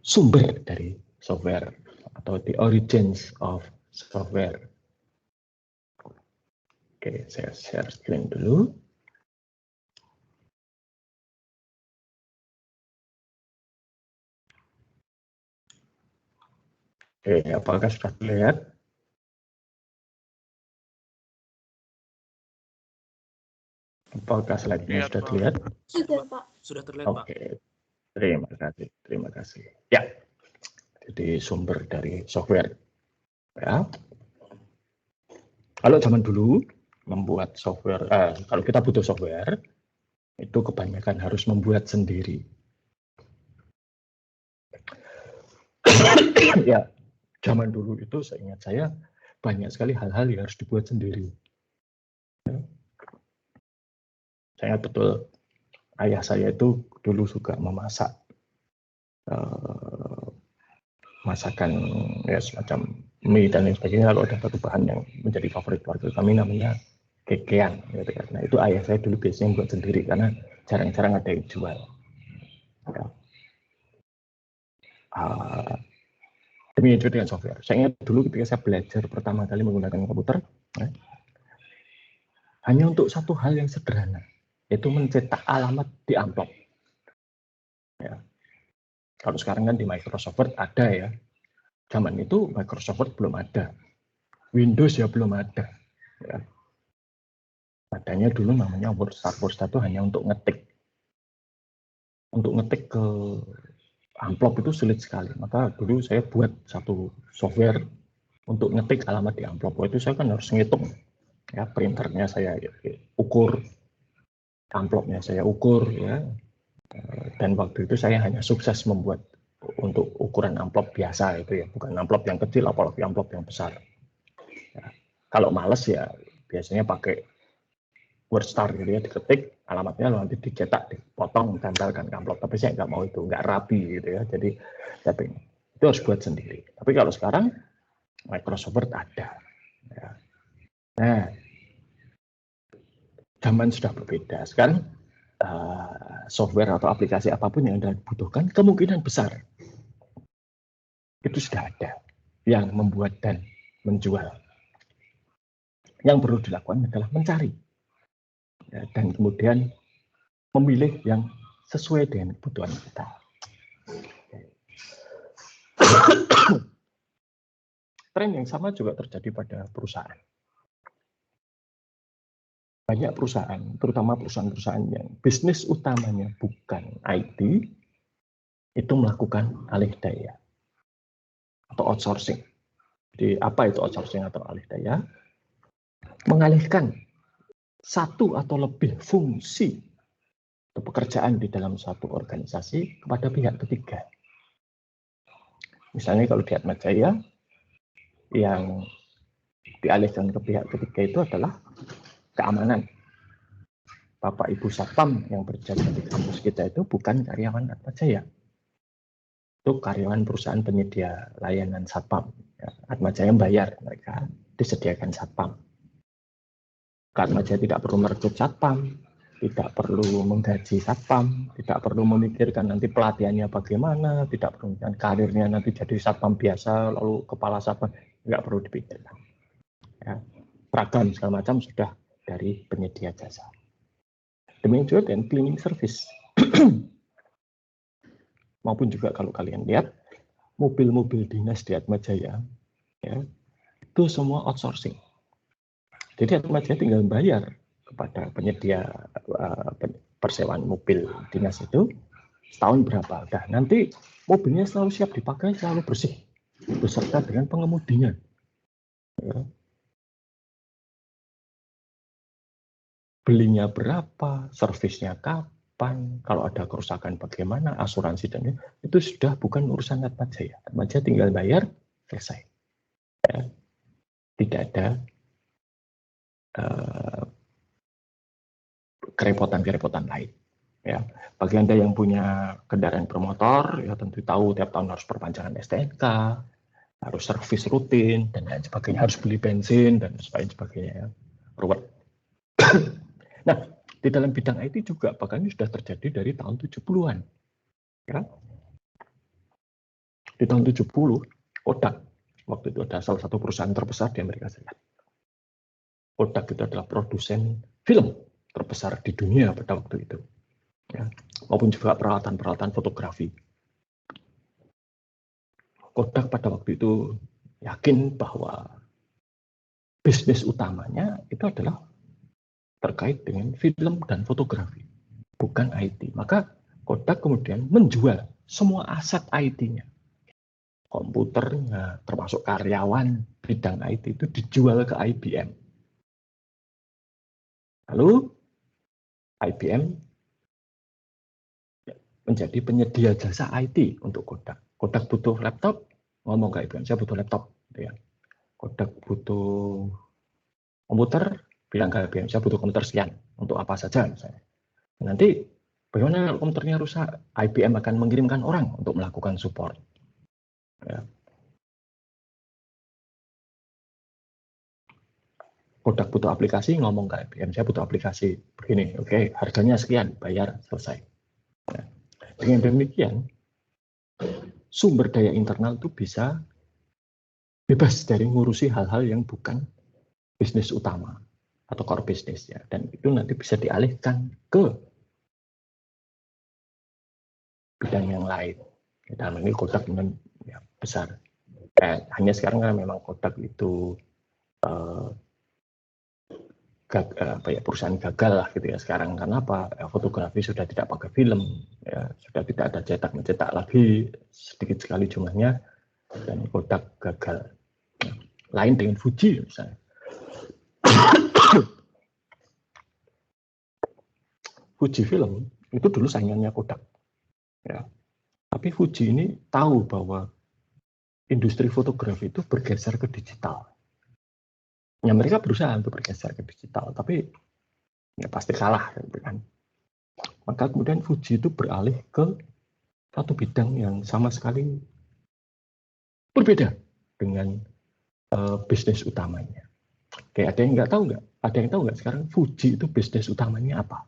sumber dari software atau the origins of software. Oke, saya share screen dulu. Oke, apakah sudah terlihat? Apakah slide-nya sudah terlihat? Sudah, Pak. Sudah terlihat, Pak. Oke, terima kasih, terima kasih. Ya, jadi sumber dari software. Ya. Kalau zaman dulu membuat software, kalau kita butuh software, itu kebanyakan harus membuat sendiri. Ya, zaman dulu itu seingat saya banyak sekali hal-hal yang harus dibuat sendiri. Saya ingat betul ayah saya itu dulu suka memasak masakan ya semacam mie dan lain sebagainya. Kalau ada satu bahan yang menjadi favorit keluarga kami namanya kekean, gitu kan. Nah, itu ayah saya dulu biasanya buat sendiri karena jarang-jarang ada yang jual. Ya. Demi itu dengan software. Saya ingat dulu ketika saya belajar pertama kali menggunakan komputer, ya, hanya untuk satu hal yang sederhana, yaitu mencetak alamat di amplop. Ya. Kalau sekarang kan di Microsoft Word ada ya. Zaman itu Microsoft Word belum ada. Windows ya belum ada. Ya. Adanya dulu namanya WordStar. WordStar itu hanya untuk ngetik. Untuk ngetik ke amplop itu sulit sekali. Maka dulu saya buat satu software untuk ngetik alamat di amplop. Itu saya kan harus ngitung. Ya, printernya saya ukur, amplopnya saya ukur, ya. Dan waktu itu saya hanya sukses membuat untuk ukuran amplop biasa itu ya, bukan amplop yang kecil, apalagi amplop yang besar. Ya, kalau males ya biasanya pakai WordStar gitu ya, diketik alamatnya nanti dicetak, dipotong, tempelkan ke amplop. Tapi saya nggak mau itu, nggak rapi gitu ya. Jadi tapi itu harus buat sendiri. Tapi kalau sekarang Microsoft Word ada. Ya. Nah, zaman sudah berbeda. Sekarang software atau aplikasi apapun yang Anda butuhkan, kemungkinan besar itu sudah ada yang membuat dan menjual. Yang perlu dilakukan adalah mencari ya, dan kemudian memilih yang sesuai dengan kebutuhan kita. Tren yang sama juga terjadi pada perusahaan. Banyak perusahaan, terutama perusahaan-perusahaan yang bisnis utamanya bukan IT, itu melakukan alih daya atau outsourcing. Jadi apa itu outsourcing atau alih daya? Mengalihkan satu atau lebih fungsi atau pekerjaan di dalam suatu organisasi kepada pihak ketiga. Misalnya kalau di Atmajaya, yang dialihkan ke pihak ketiga itu adalah keamanan. Bapak Ibu Satpam yang berjaga di kampus kita itu bukan karyawan Atmajaya. Itu karyawan perusahaan penyedia layanan Satpam. Ya, Atmajaya bayar, mereka disediakan Satpam. Atmajaya tidak perlu merekrut Satpam, tidak perlu menggaji Satpam, tidak perlu memikirkan nanti pelatihannya bagaimana, tidak perlu karirnya nanti jadi Satpam biasa, lalu kepala Satpam, nggak perlu dipikirkan. Ya, ragam segala macam sudah dari penyedia jasa. Demikian juga dengan cleaning service. Maupun juga kalau kalian lihat, mobil-mobil dinas di Atmajaya, ya, itu semua outsourcing. Jadi Atmajaya tinggal bayar kepada penyedia persewaan mobil dinas itu setahun berapa. Nah, nanti mobilnya selalu siap dipakai, selalu bersih, beserta dengan pengemudinya. Ya. Belinya berapa, servisnya kapan, kalau ada kerusakan bagaimana, asuransi dan itu sudah bukan urusan Atmajaya. Atmajaya tinggal bayar, selesai. Ya. Tidak ada kerepotan-kerepotan lain. Ya, bagi Anda yang punya kendaraan bermotor, ya tentu tahu tiap tahun harus perpanjangan STNK, harus servis rutin dan lain sebagainya, harus beli bensin dan sebagainya. Ruwet. Nah, di dalam bidang IT juga bahkan ini sudah terjadi dari tahun 70-an. Ya. Di tahun 70, Kodak waktu itu ada salah satu perusahaan terbesar di Amerika Serikat. Kodak itu adalah produsen film terbesar di dunia pada waktu itu. Ya, maupun juga peralatan-peralatan fotografi. Kodak pada waktu itu yakin bahwa bisnis utamanya itu adalah terkait dengan film dan fotografi, bukan IT. Maka Kodak kemudian menjual semua aset IT-nya. Komputernya, termasuk karyawan bidang IT itu dijual ke IBM. Lalu IBM menjadi penyedia jasa IT untuk Kodak. Kodak butuh laptop, ngomong ke IBM, saya butuh laptop. Gitu ya. Kodak butuh komputer, bilang ke IBM, saya butuh komputer sekian. Untuk apa saja misalnya. Nanti bagaimana kalau komputernya rusak, IBM akan mengirimkan orang untuk melakukan support. Ya. Kodak butuh aplikasi, ngomong ke IBM, saya butuh aplikasi begini, oke, harganya sekian, bayar, selesai. Nah, dengan demikian, sumber daya internal itu bisa bebas dari ngurusi hal-hal yang bukan bisnis utama atau core bisnis ya, dan itu nanti bisa dialihkan ke bidang yang lain. Dalam ini Kodak ya, besar. Hanya sekarang kan memang Kodak itu perusahaan gagal lah gitu ya sekarang, karena apa? Fotografi sudah tidak pakai film, ya, sudah tidak ada mencetak lagi, sedikit sekali jumlahnya, dan Kodak gagal. Lain dengan Fuji misalnya. Fuji Film itu dulu saingannya Kodak, ya. Tapi Fuji ini tahu bahwa industri fotografi itu bergeser ke digital. Ya mereka berusaha untuk bergeser ke digital, tapi ya pasti kalah, gitu kan. Maka kemudian Fuji itu beralih ke satu bidang yang sama sekali berbeda dengan bisnis utamanya. Oke, ada yang nggak tahu nggak? Ada yang tahu nggak sekarang Fuji itu bisnis utamanya apa?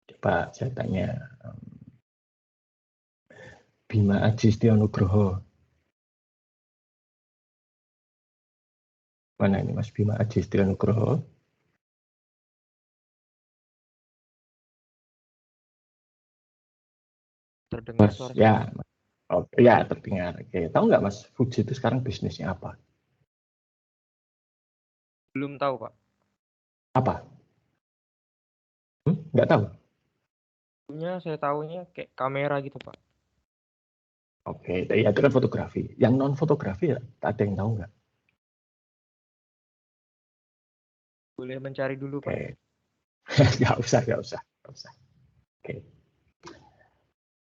Coba saya tanya Bima Aji Setionugroho. Mana ini Mas Bima Aji Setionugroho? Terdengar suara saya? Ya, oh, ya terdengar. Oke, tahu nggak Mas Fuji itu sekarang bisnisnya apa? Belum tahu Pak. Apa? Nggak tahu? Sebelumnya saya tahunya kayak kamera gitu Pak. Oke, ya itu kan fotografi. Yang non fotografi ya, ada yang tahu nggak? Boleh mencari dulu Pak. Oke. Nggak usah. Oke.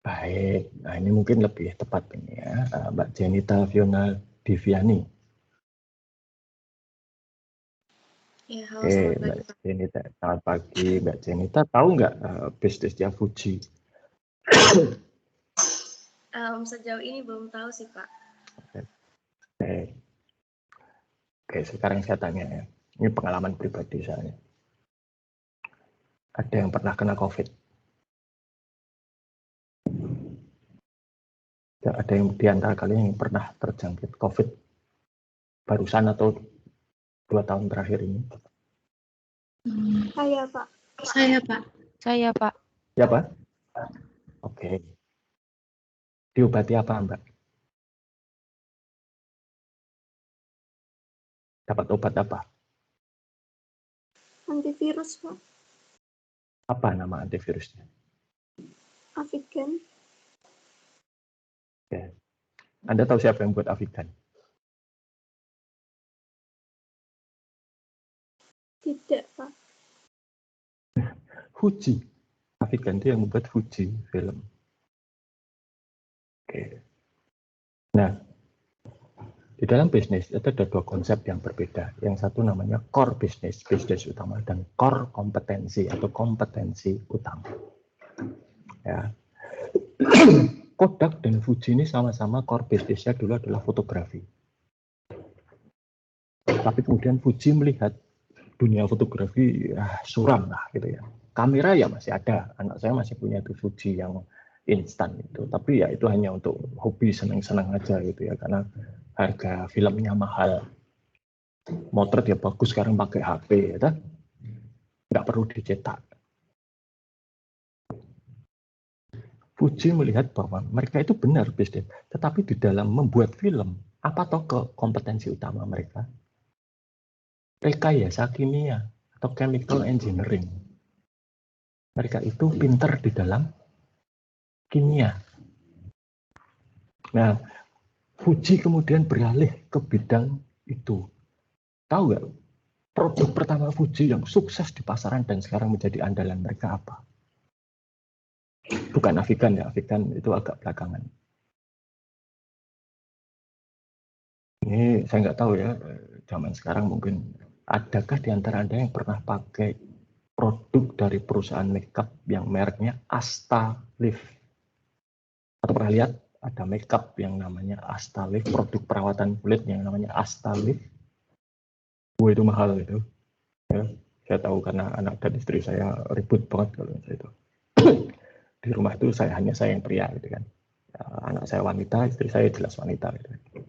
Baik, nah ini mungkin lebih tepat ini ya, Mbak Jenita Fiona Diviani. Ya, halo, Oke, selamat Mbak pagi. Jenita, selamat pagi Mbak Jenita. Tahu nggak bisnisnya Fuji? Sejauh ini belum tahu sih Pak. Oke, sekarang saya tanya ya, ini pengalaman pribadi saya. Ada yang pernah kena COVID? Ada yang di antara kalian yang pernah terjangkit COVID barusan atau 2 tahun terakhir ini? Saya Pak. Saya Pak. Ya Pak? Oke. Diobati apa Mbak? Dapat obat apa? Antivirus Pak. Apa nama antivirusnya? Avigan. Oke. Anda tahu siapa yang buat Avigan? Tidak Pak. Fuji. Avigan itu yang membuat Fuji film. Oke. Nah, di dalam bisnis itu ada 2 konsep yang berbeda. Yang satu namanya core bisnis, bisnis utama, dan core kompetensi atau kompetensi utama. Ya. Kodak dan Fuji ini sama-sama core bisnisnya dulu adalah fotografi. Tapi kemudian Fuji melihat dunia fotografi suram lah gitu ya. Kamera ya masih ada, anak saya masih punya itu Fuji yang instan itu. Tapi ya itu hanya untuk hobi, senang-senang aja gitu ya, karena harga filmnya mahal. Motret ya bagus sekarang pakai HP ya, nggak perlu dicetak. Fuji melihat bahwa mereka itu benar bisnis, tetapi di dalam membuat film, apa toh kompetensi utama mereka? Rekayasa kimia atau chemical engineering. Mereka itu pinter di dalam kimia. Nah, Fuji kemudian beralih ke bidang itu. Tahu nggak produk pertama Fuji yang sukses di pasaran dan sekarang menjadi andalan mereka apa? Bukan Avigan ya, Avigan itu agak belakangan. Ini saya nggak tahu ya, zaman sekarang mungkin adakah di antara Anda yang pernah pakai produk dari perusahaan makeup yang mereknya Astalift? Atau pernah lihat ada makeup yang namanya Astalift, produk perawatan kulit yang namanya Astalift? Itu mahal itu. Ya, saya tahu karena anak dan istri saya ribut banget kalau itu. Di rumah itu hanya saya yang pria gitu kan. Ya, anak saya wanita, istri saya jelas wanita gitu.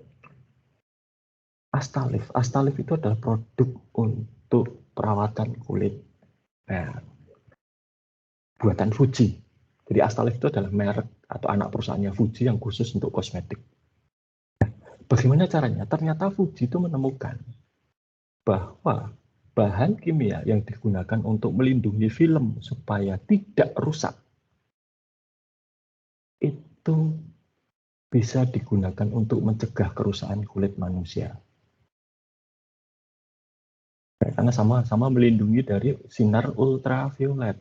Astalift itu adalah produk untuk perawatan kulit. Nah, buatan Fuji. Jadi Astalift itu adalah merek atau anak perusahaannya Fuji yang khusus untuk kosmetik. Nah, bagaimana caranya? Ternyata Fuji itu menemukan bahwa bahan kimia yang digunakan untuk melindungi film supaya tidak rusak itu bisa digunakan untuk mencegah kerusakan kulit manusia. Karena sama-sama melindungi dari sinar ultraviolet.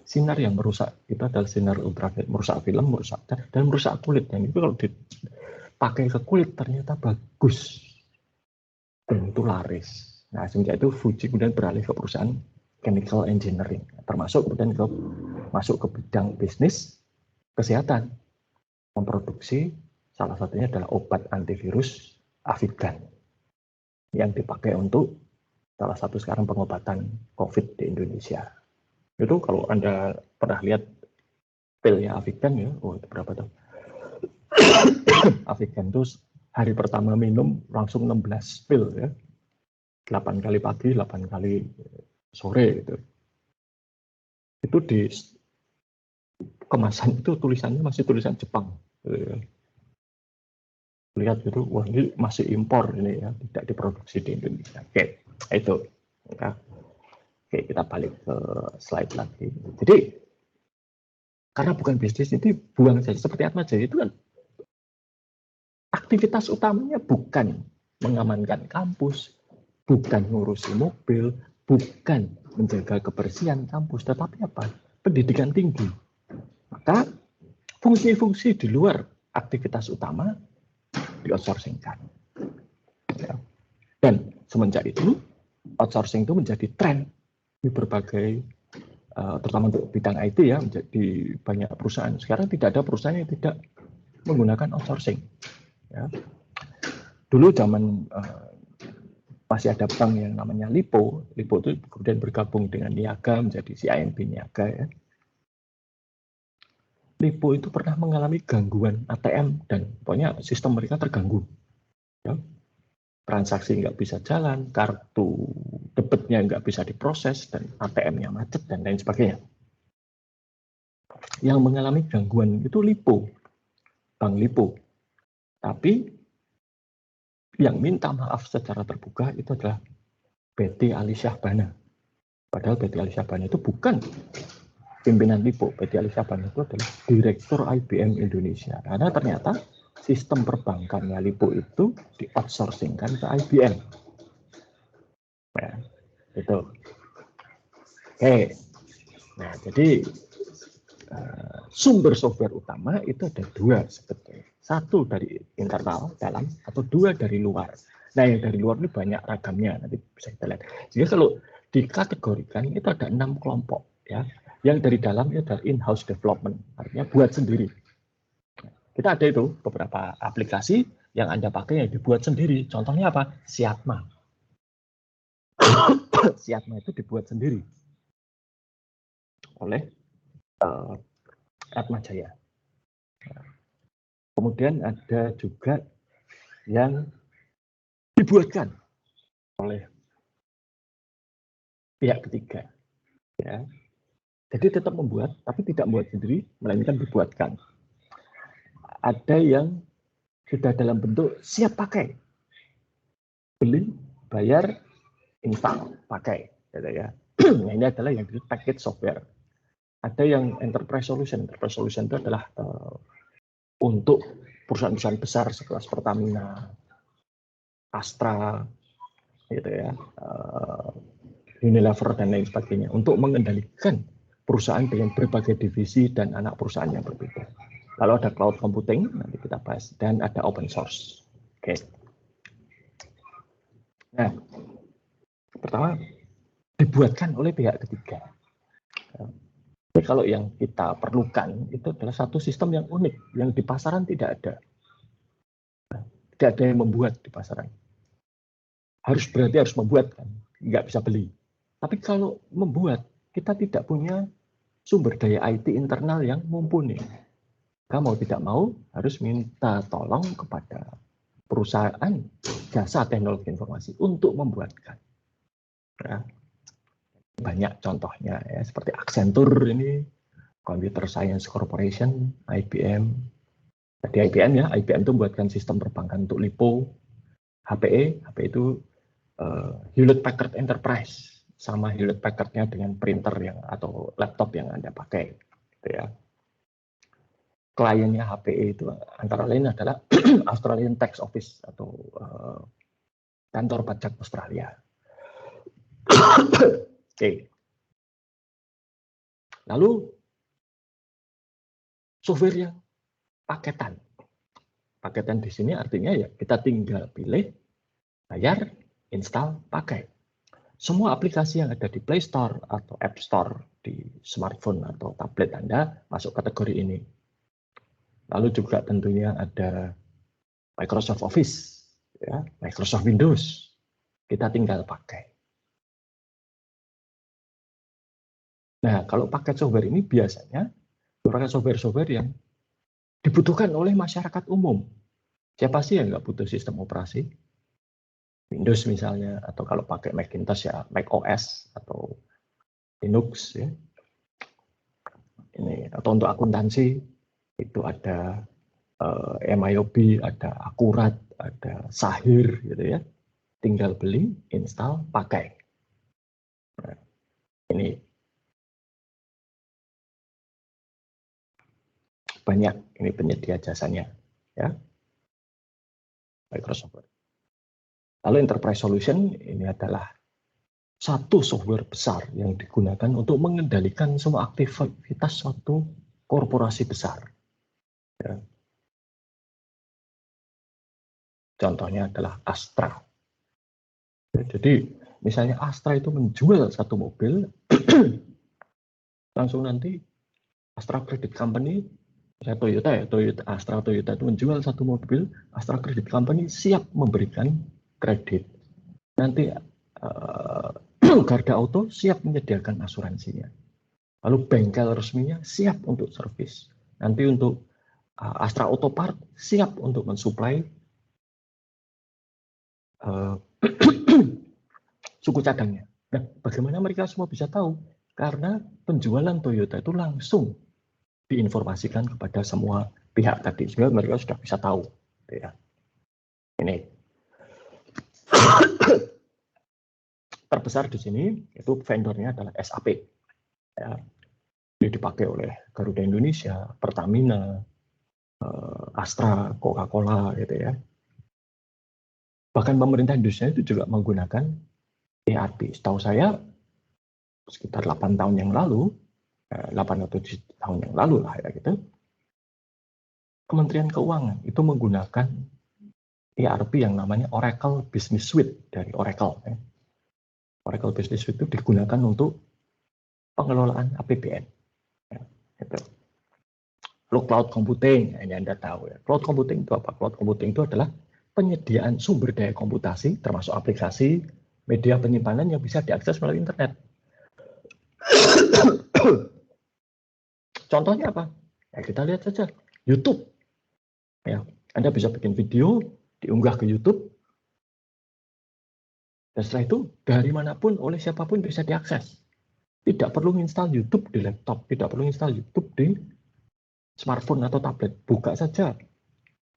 Sinar yang merusak itu adalah sinar ultraviolet, merusak film, merusak dan merusak kulit. Yang itu kalau dipakai ke kulit ternyata bagus dan itu laris. Nah, semenjak itu Fuji kemudian beralih ke perusahaan chemical engineering, termasuk kemudian masuk ke bidang bisnis kesehatan, memproduksi salah satunya adalah obat antivirus Avigan yang dipakai untuk salah satu sekarang pengobatan COVID di Indonesia. Itu kalau Anda pernah lihat pilnya Avigan ya, itu berapa tuh? Avigan itu hari pertama minum langsung 16 pil ya. 8 kali pagi, 8 kali sore gitu. Itu di kemasan itu tulisannya masih tulisan Jepang. Gitu ya. Lihat gitu, wah ini masih impor ini ya, tidak diproduksi di Indonesia. Oke, itu. Ya. Oke, kita balik ke slide lagi. Jadi, karena bukan bisnis, ini buang saja. Seperti Atma Jaya itu kan, aktivitas utamanya bukan mengamankan kampus, bukan ngurusi mobil, bukan menjaga kebersihan kampus, tetapi apa? Pendidikan tinggi. Maka, fungsi-fungsi di luar aktivitas utama di-outsourcing-kan. Ya. Dan semenjak itu, outsourcing itu menjadi tren di berbagai, terutama untuk bidang IT ya, menjadi banyak perusahaan. Sekarang tidak ada perusahaan yang tidak menggunakan outsourcing. Ya. Dulu zaman masih ada bank yang namanya Lipo. Lipo itu kemudian bergabung dengan Niaga menjadi CIMB Niaga. Ya. Lipo itu pernah mengalami gangguan ATM dan pokoknya sistem mereka terganggu. Ya. Transaksi nggak bisa jalan, kartu debitnya nggak bisa diproses, dan ATM-nya macet, dan lain sebagainya. Yang mengalami gangguan itu Lipo, Bank Lipo. Tapi yang minta maaf secara terbuka itu adalah Betty Alisyahbana. Padahal Betty Alisyahbana itu bukan pimpinan Lipo. Betty Alisyahbana itu adalah Direktur IBM Indonesia. Karena ternyata sistem perbankannya Lipo itu di-outsourcing-kan ke IBM. Nah, itu. Oke. Nah, jadi sumber software utama itu ada dua sebetulnya. Satu dari internal, dalam, atau dua dari luar. Nah, yang dari luar ini banyak ragamnya, nanti bisa kita lihat. Jadi kalau dikategorikan itu ada 6 kelompok. Ya. Yang dari dalam itu adalah in-house development, artinya buat sendiri. Kita ada itu beberapa aplikasi yang Anda pakai yang dibuat sendiri. Contohnya apa? Siatma. Siatma itu dibuat sendiri oleh Atma Jaya. Kemudian ada juga yang dibuatkan oleh pihak ketiga. Ya. Jadi tetap membuat, tapi tidak membuat sendiri, melainkan dibuatkan. Ada yang sudah dalam bentuk siap pakai, beli, bayar, install, pakai, gitu ya. Nah, ini adalah yang disebut package software. Ada yang enterprise solution. Enterprise solution itu adalah untuk perusahaan-perusahaan besar sekelas Pertamina, Astra, gitu ya, Unilever dan lain sebagainya, untuk mengendalikan perusahaan dengan berbagai divisi dan anak perusahaan yang berbeda. Lalu ada cloud computing, nanti kita bahas, dan ada open source. Oke. Nah, pertama dibuatkan oleh pihak ketiga. Jadi kalau yang kita perlukan itu adalah satu sistem yang unik, yang di pasaran tidak ada. Tidak ada yang membuat di pasaran. Berarti harus membuat, kan? Nggak bisa beli. Tapi kalau membuat, kita tidak punya sumber daya IT internal yang mumpuni. Kamu tidak mau harus minta tolong kepada perusahaan jasa teknologi informasi untuk membuatkan. Ya. Banyak contohnya, ya, seperti Accenture ini, Computer Science Corporation, IBM. Tadi IBM ya, IBM itu membuatkan sistem perbankan untuk LIPO. HPE itu Hewlett Packard Enterprise. Sama Hewlett Packard-nya dengan printer atau laptop yang Anda pakai, gitu ya. Kliennya HPE itu antara lain adalah Australian Tax Office atau kantor pajak Australia. Oke. Lalu software yang paketan. Paketan di sini artinya ya kita tinggal pilih, bayar, install, pakai. Semua aplikasi yang ada di Play Store atau App Store di smartphone atau tablet Anda masuk kategori ini. Lalu juga tentunya ada Microsoft Office, ya, Microsoft Windows. Kita tinggal pakai. Nah, kalau paket software ini biasanya merupakan software-software yang dibutuhkan oleh masyarakat umum. Siapa sih yang nggak butuh sistem operasi? Windows misalnya, atau kalau pakai Macintosh ya Mac OS atau Linux ya. Ini atau untuk akuntansi itu ada MIOB, ada Akurat, ada Sahir gitu ya. Tinggal beli, install, pakai. Nah, ini banyak ini penyedia jasanya ya. Microsoft. Lalu Enterprise Solution ini adalah satu software besar yang digunakan untuk mengendalikan semua aktivitas suatu korporasi besar. Ya. Contohnya adalah Astra. Ya, jadi misalnya Astra itu menjual satu mobil, langsung nanti Astra Credit Company, Toyota itu menjual satu mobil, Astra Credit Company siap memberikan kredit. Nanti Garda Auto siap menyediakan asuransinya. Lalu bengkel resminya siap untuk servis. Nanti untuk Astra Auto Part siap untuk mensuplai suku cadangnya. Nah, bagaimana mereka semua bisa tahu? Karena penjualan Toyota itu langsung diinformasikan kepada semua pihak tadi, sehingga mereka sudah bisa tahu. Ya. Ini terbesar di sini itu vendornya adalah SAP. Ya. Ini dipakai oleh Garuda Indonesia, Pertamina, Astra, Coca-Cola, gitu ya. Bahkan pemerintah Indonesia itu juga menggunakan ERP. Setahu saya sekitar 8 tahun yang lalu, 8 atau 7 tahun yang lalu lah ya gitu. Kementerian Keuangan itu menggunakan ERP yang namanya Oracle Business Suite dari Oracle. Ya. Oracle Business Suite itu digunakan untuk pengelolaan APBN. Ya, gitu. Lalu cloud computing, ini Anda tahu ya. Cloud computing itu apa? Cloud computing itu adalah penyediaan sumber daya komputasi, termasuk aplikasi, media penyimpanan yang bisa diakses melalui internet. Contohnya apa? Ya, kita lihat saja. YouTube. Ya, Anda bisa bikin video, diunggah ke YouTube, dan setelah itu dari manapun oleh siapapun bisa diakses. Tidak perlu install YouTube di laptop, tidak perlu install YouTube di smartphone atau tablet. Buka saja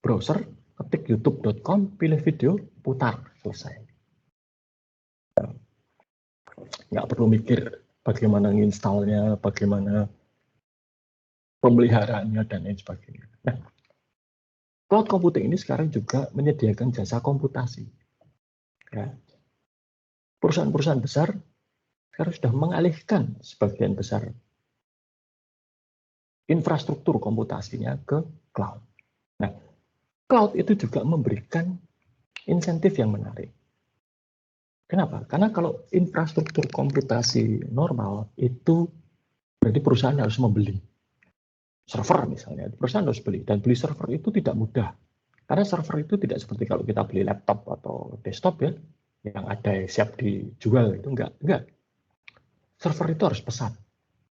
browser, ketik youtube.com, pilih video, putar, selesai. Nggak perlu mikir bagaimana installnya, bagaimana pemeliharaannya, dan lain sebagainya. Nah, cloud computing ini sekarang juga menyediakan jasa komputasi. Ya. perusahaan-perusahaan besar sekarang sudah mengalihkan sebagian besar infrastruktur komputasinya ke cloud. Nah, cloud itu juga memberikan insentif yang menarik. Kenapa? Karena kalau infrastruktur komputasi normal itu berarti perusahaan harus membeli server misalnya. Perusahaan harus beli, dan beli server itu tidak mudah. Karena server itu tidak seperti kalau kita beli laptop atau desktop ya, yang ada siap dijual, itu enggak. Server itu harus pesan.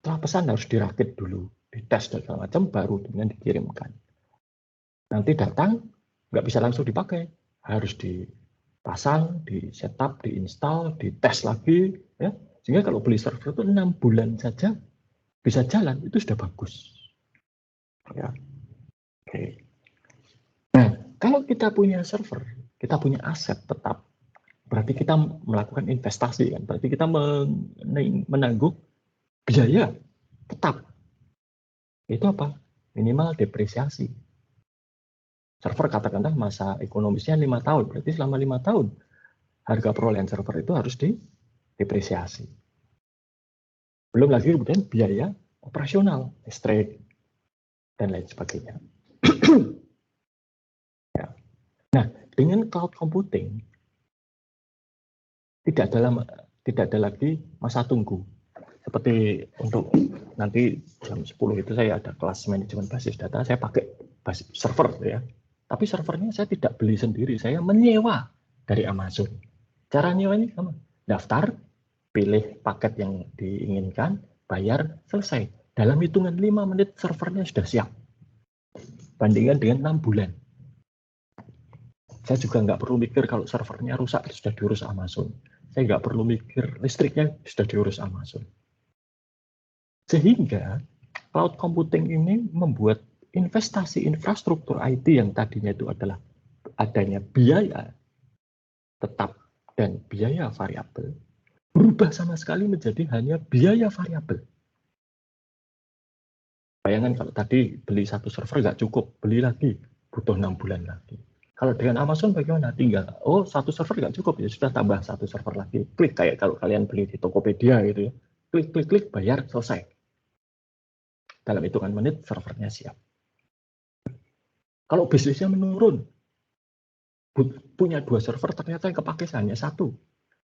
Setelah pesan harus dirakit dulu, dites dan segala macam, baru kemudian dikirimkan. Nanti datang, nggak bisa langsung dipakai, harus dipasang, di setup, diinstal, dites lagi, ya. Sehingga kalau beli server itu 6 bulan saja bisa jalan, itu sudah bagus. Ya. Oke. Nah, kalau kita punya server, kita punya aset tetap, berarti kita melakukan investasi kan, berarti kita menanggung biaya tetap. Itu apa? Minimal depresiasi. Server katakanlah masa ekonomisnya 5 tahun, berarti selama 5 tahun harga perolehan server itu harus didepresiasi. Belum lagi kemudian biaya operasional, listrik, dan lain sebagainya. Ya. Nah, dengan cloud computing tidak ada lagi masa tunggu. Seperti untuk nanti jam 10 itu saya ada kelas manajemen basis data, saya pakai basis server ya. Tapi servernya saya tidak beli sendiri, saya menyewa dari Amazon. Cara nyewanya sama. Daftar, pilih paket yang diinginkan, bayar, selesai. Dalam hitungan 5 menit servernya sudah siap. Bandingkan dengan 6 bulan. Saya juga nggak perlu mikir kalau servernya rusak, sudah diurus Amazon. Saya nggak perlu mikir listriknya, sudah diurus Amazon. Sehingga cloud computing ini membuat investasi infrastruktur IT yang tadinya itu adalah adanya biaya tetap dan biaya variabel, berubah sama sekali menjadi hanya biaya variabel. Bayangkan kalau tadi beli satu server nggak cukup, beli lagi, butuh 6 bulan lagi. Kalau dengan Amazon bagaimana? Tinggal, satu server nggak cukup, ya sudah tambah satu server lagi. Klik kayak kalau kalian beli di Tokopedia gitu ya. Klik, bayar, selesai. Dalam hitungan menit servernya siap. Kalau bisnisnya menurun, punya 2 server ternyata yang kepake hanya 1.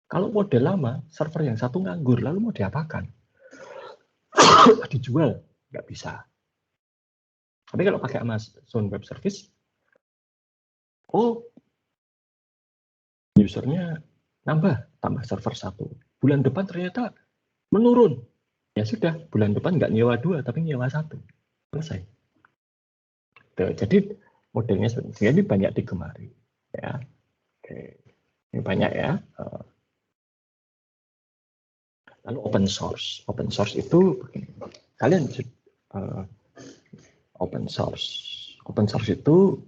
Kalau model lama, server yang 1 nganggur, lalu mau diapakan? Dijual, nggak bisa. Tapi kalau pakai Amazon Web Service, usernya tambah server 1. Bulan depan ternyata menurun. Ya sudah, bulan depan nggak nyewa 2, tapi nyewa 1. Selesai. Jadi modelnya ini banyak digemari. Ya. Oke. Ini banyak ya. Lalu open source. Open source itu kalian open source itu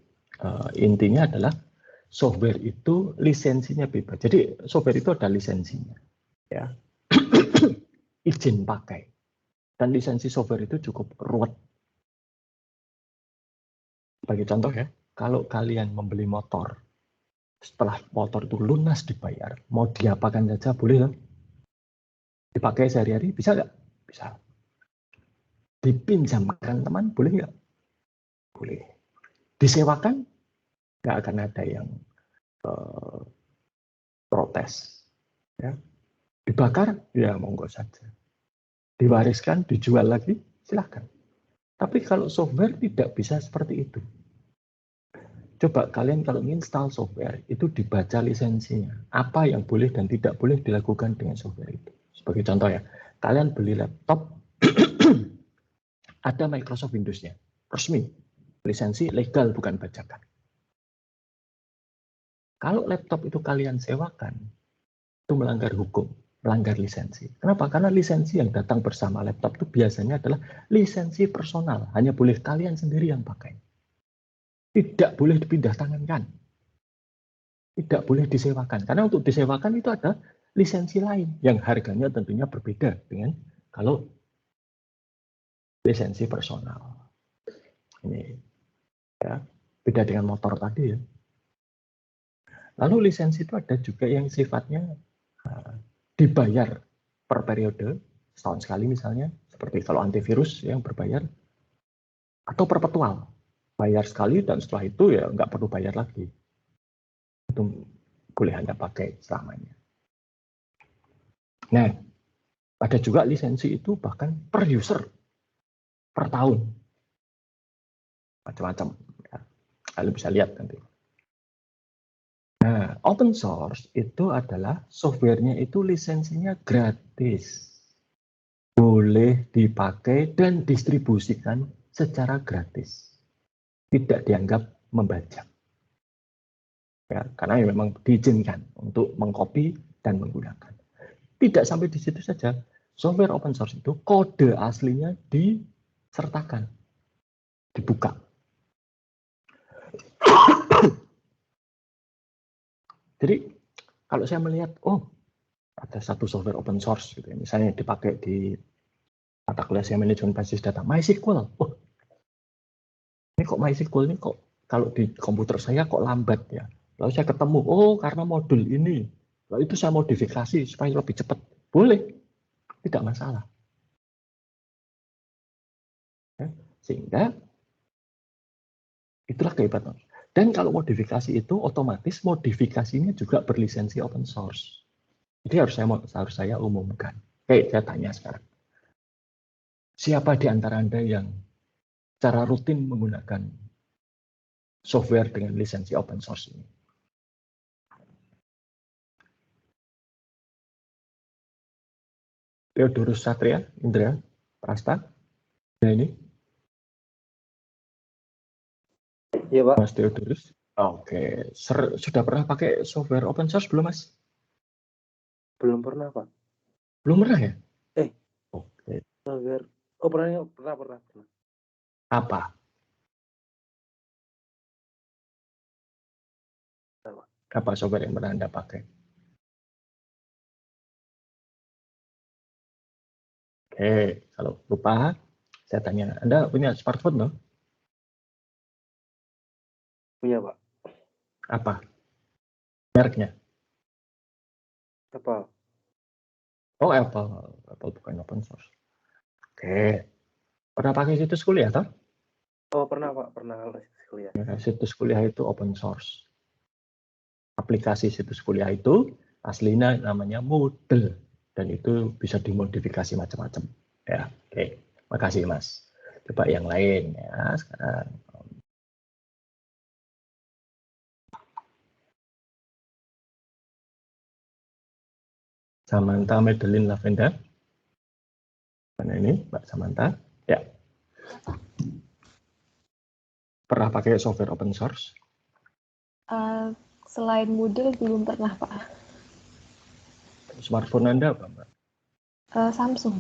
intinya adalah software itu lisensinya bebas. Jadi software itu ada lisensinya, ya. Izin pakai. Dan lisensi software itu cukup ruwet. Sebagai contoh ya, kalau kalian membeli motor, setelah motor itu lunas dibayar, mau diapakan saja boleh kan? Dipakai sehari-hari bisa nggak? Bisa. Dipinjamkan teman boleh nggak? Boleh. Disewakan nggak akan ada yang protes. Ya. Dibakar ya monggo saja. Diwariskan, dijual lagi silahkan. Tapi kalau software tidak bisa seperti itu. Coba kalian kalau install software itu dibaca lisensinya. Apa yang boleh dan tidak boleh dilakukan dengan software itu. Sebagai contoh ya, kalian beli laptop, ada Microsoft Windows-nya, resmi. Lisensi legal bukan bajakan. Kalau laptop itu kalian sewakan, itu melanggar hukum, melanggar lisensi. Kenapa? Karena lisensi yang datang bersama laptop itu biasanya adalah lisensi personal. Hanya boleh kalian sendiri yang pakai. Tidak boleh dipindah tangankan. Tidak boleh disewakan. Karena untuk disewakan itu ada lisensi lain yang harganya tentunya berbeda dengan kalau lisensi personal. Ini ya, beda dengan motor tadi ya. Lalu lisensi itu ada juga yang sifatnya dibayar per periode, setahun sekali misalnya, seperti kalau antivirus yang berbayar, atau perpetual, bayar sekali dan setelah itu ya nggak perlu bayar lagi. Itu boleh Anda pakai selamanya. Nah, ada juga lisensi itu bahkan per user, per tahun. Macam-macam. Ya. Kalian bisa lihat nanti. Nah, open source itu adalah softwarenya itu lisensinya gratis. Boleh dipakai dan distribusikan secara gratis. Tidak dianggap membajak. Ya, karena memang diizinkan untuk mengcopy dan menggunakan. Tidak sampai di situ saja. Software open source itu kode aslinya disertakan, dibuka. Jadi kalau saya melihat, oh ada satu software open source, gitu ya, misalnya dipakai di mata kuliah saya manajemen basis data, MySQL. Oh, ini kok MySQL ini kok kalau di komputer saya kok lambat ya. Lalu saya ketemu, oh karena modul ini. Lalu itu saya modifikasi supaya lebih cepat. Boleh, tidak masalah. Ya, sehingga itulah kehebatan. Dan kalau modifikasi itu otomatis modifikasinya juga berlisensi open source. Jadi harus saya umumkan. Oke, saya tanya sekarang. Siapa di antara Anda yang secara rutin menggunakan software dengan lisensi open source ini? Theodorus Satria, Indra, Prasta, nah ini? Iya, Pak. Mas Theodorus. Oke, sudah pernah pakai software open source belum, Mas? Belum pernah, Pak. Belum pernah ya? Oke. Oh, pernah. Apa? Apa software yang pernah Anda pakai? Oke, kalau lupa, saya tanya, Anda punya smartphone, loh? Punya, Pak. Apa? Mereknya? Apple. Oh, Apple. Apple bukan open source. Oke. Pernah pakai situs kuliah, toh? Oh, pernah, Pak. Pernah situs kuliah. Ya, situs kuliah itu open source. Aplikasi situs kuliah itu aslinya namanya Moodle. Dan itu bisa dimodifikasi macam-macam. Ya, oke. Makasih, Mas. Coba yang lain ya sekarang. Samantha Madeline Lavenda. Mana ini, Mbak Samantha? Ya. Pernah pakai software open source? Selain Moodle belum pernah, Pak. Smartphone Anda apa, Mbak? Samsung.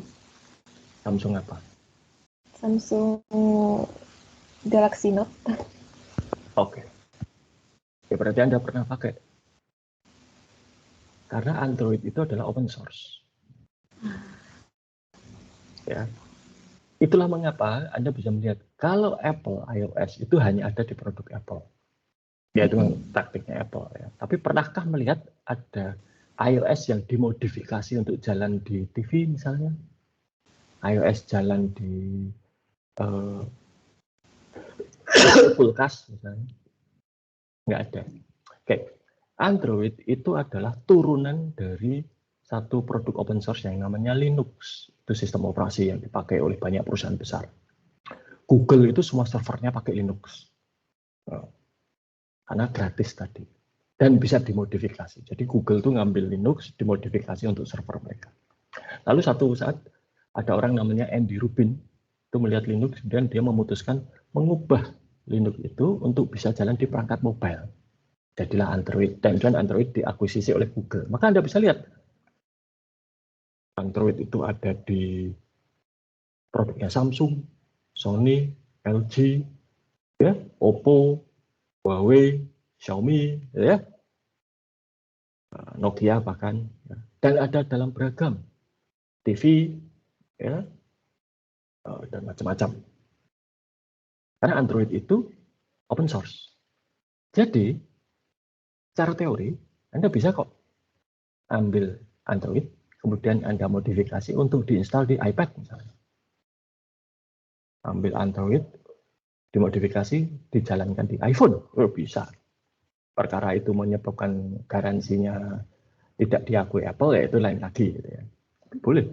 Samsung apa? Samsung Galaxy Note. Oke. Ya, berarti Anda pernah pakai. Karena Android itu adalah open source. Ya. Itulah mengapa Anda bisa melihat kalau Apple iOS itu hanya ada di produk Apple. Ya, itu taktiknya Apple. Ya. Tapi pernahkah melihat ada iOS yang dimodifikasi untuk jalan di TV misalnya? iOS jalan di kulkas misalnya? Nggak ada. Oke. Android itu adalah turunan dari satu produk open source yang namanya Linux. Itu sistem operasi yang dipakai oleh banyak perusahaan besar. Google itu semua servernya pakai Linux. Karena gratis tadi. Dan bisa dimodifikasi. Jadi Google itu ngambil Linux, dimodifikasi untuk server mereka. Lalu satu saat ada orang namanya Andy Rubin itu melihat Linux, kemudian dia memutuskan mengubah Linux itu untuk bisa jalan di perangkat mobile. Jadilah Android, dan Android diakuisisi oleh Google. Maka Anda bisa lihat Android itu ada di produknya Samsung, Sony, LG, ya, Oppo, Huawei, Xiaomi, ya, Nokia bahkan, ya. Dan ada dalam beragam TV, ya, dan macam-macam. Karena Android itu open source. Jadi, secara teori, Anda bisa kok ambil Android, kemudian Anda modifikasi untuk diinstal di iPad misalnya. Ambil Android, dimodifikasi, dijalankan di iPhone, bisa. Perkara itu menyebabkan garansinya tidak diakui Apple, ya itu lain lagi. Gitu ya. Boleh.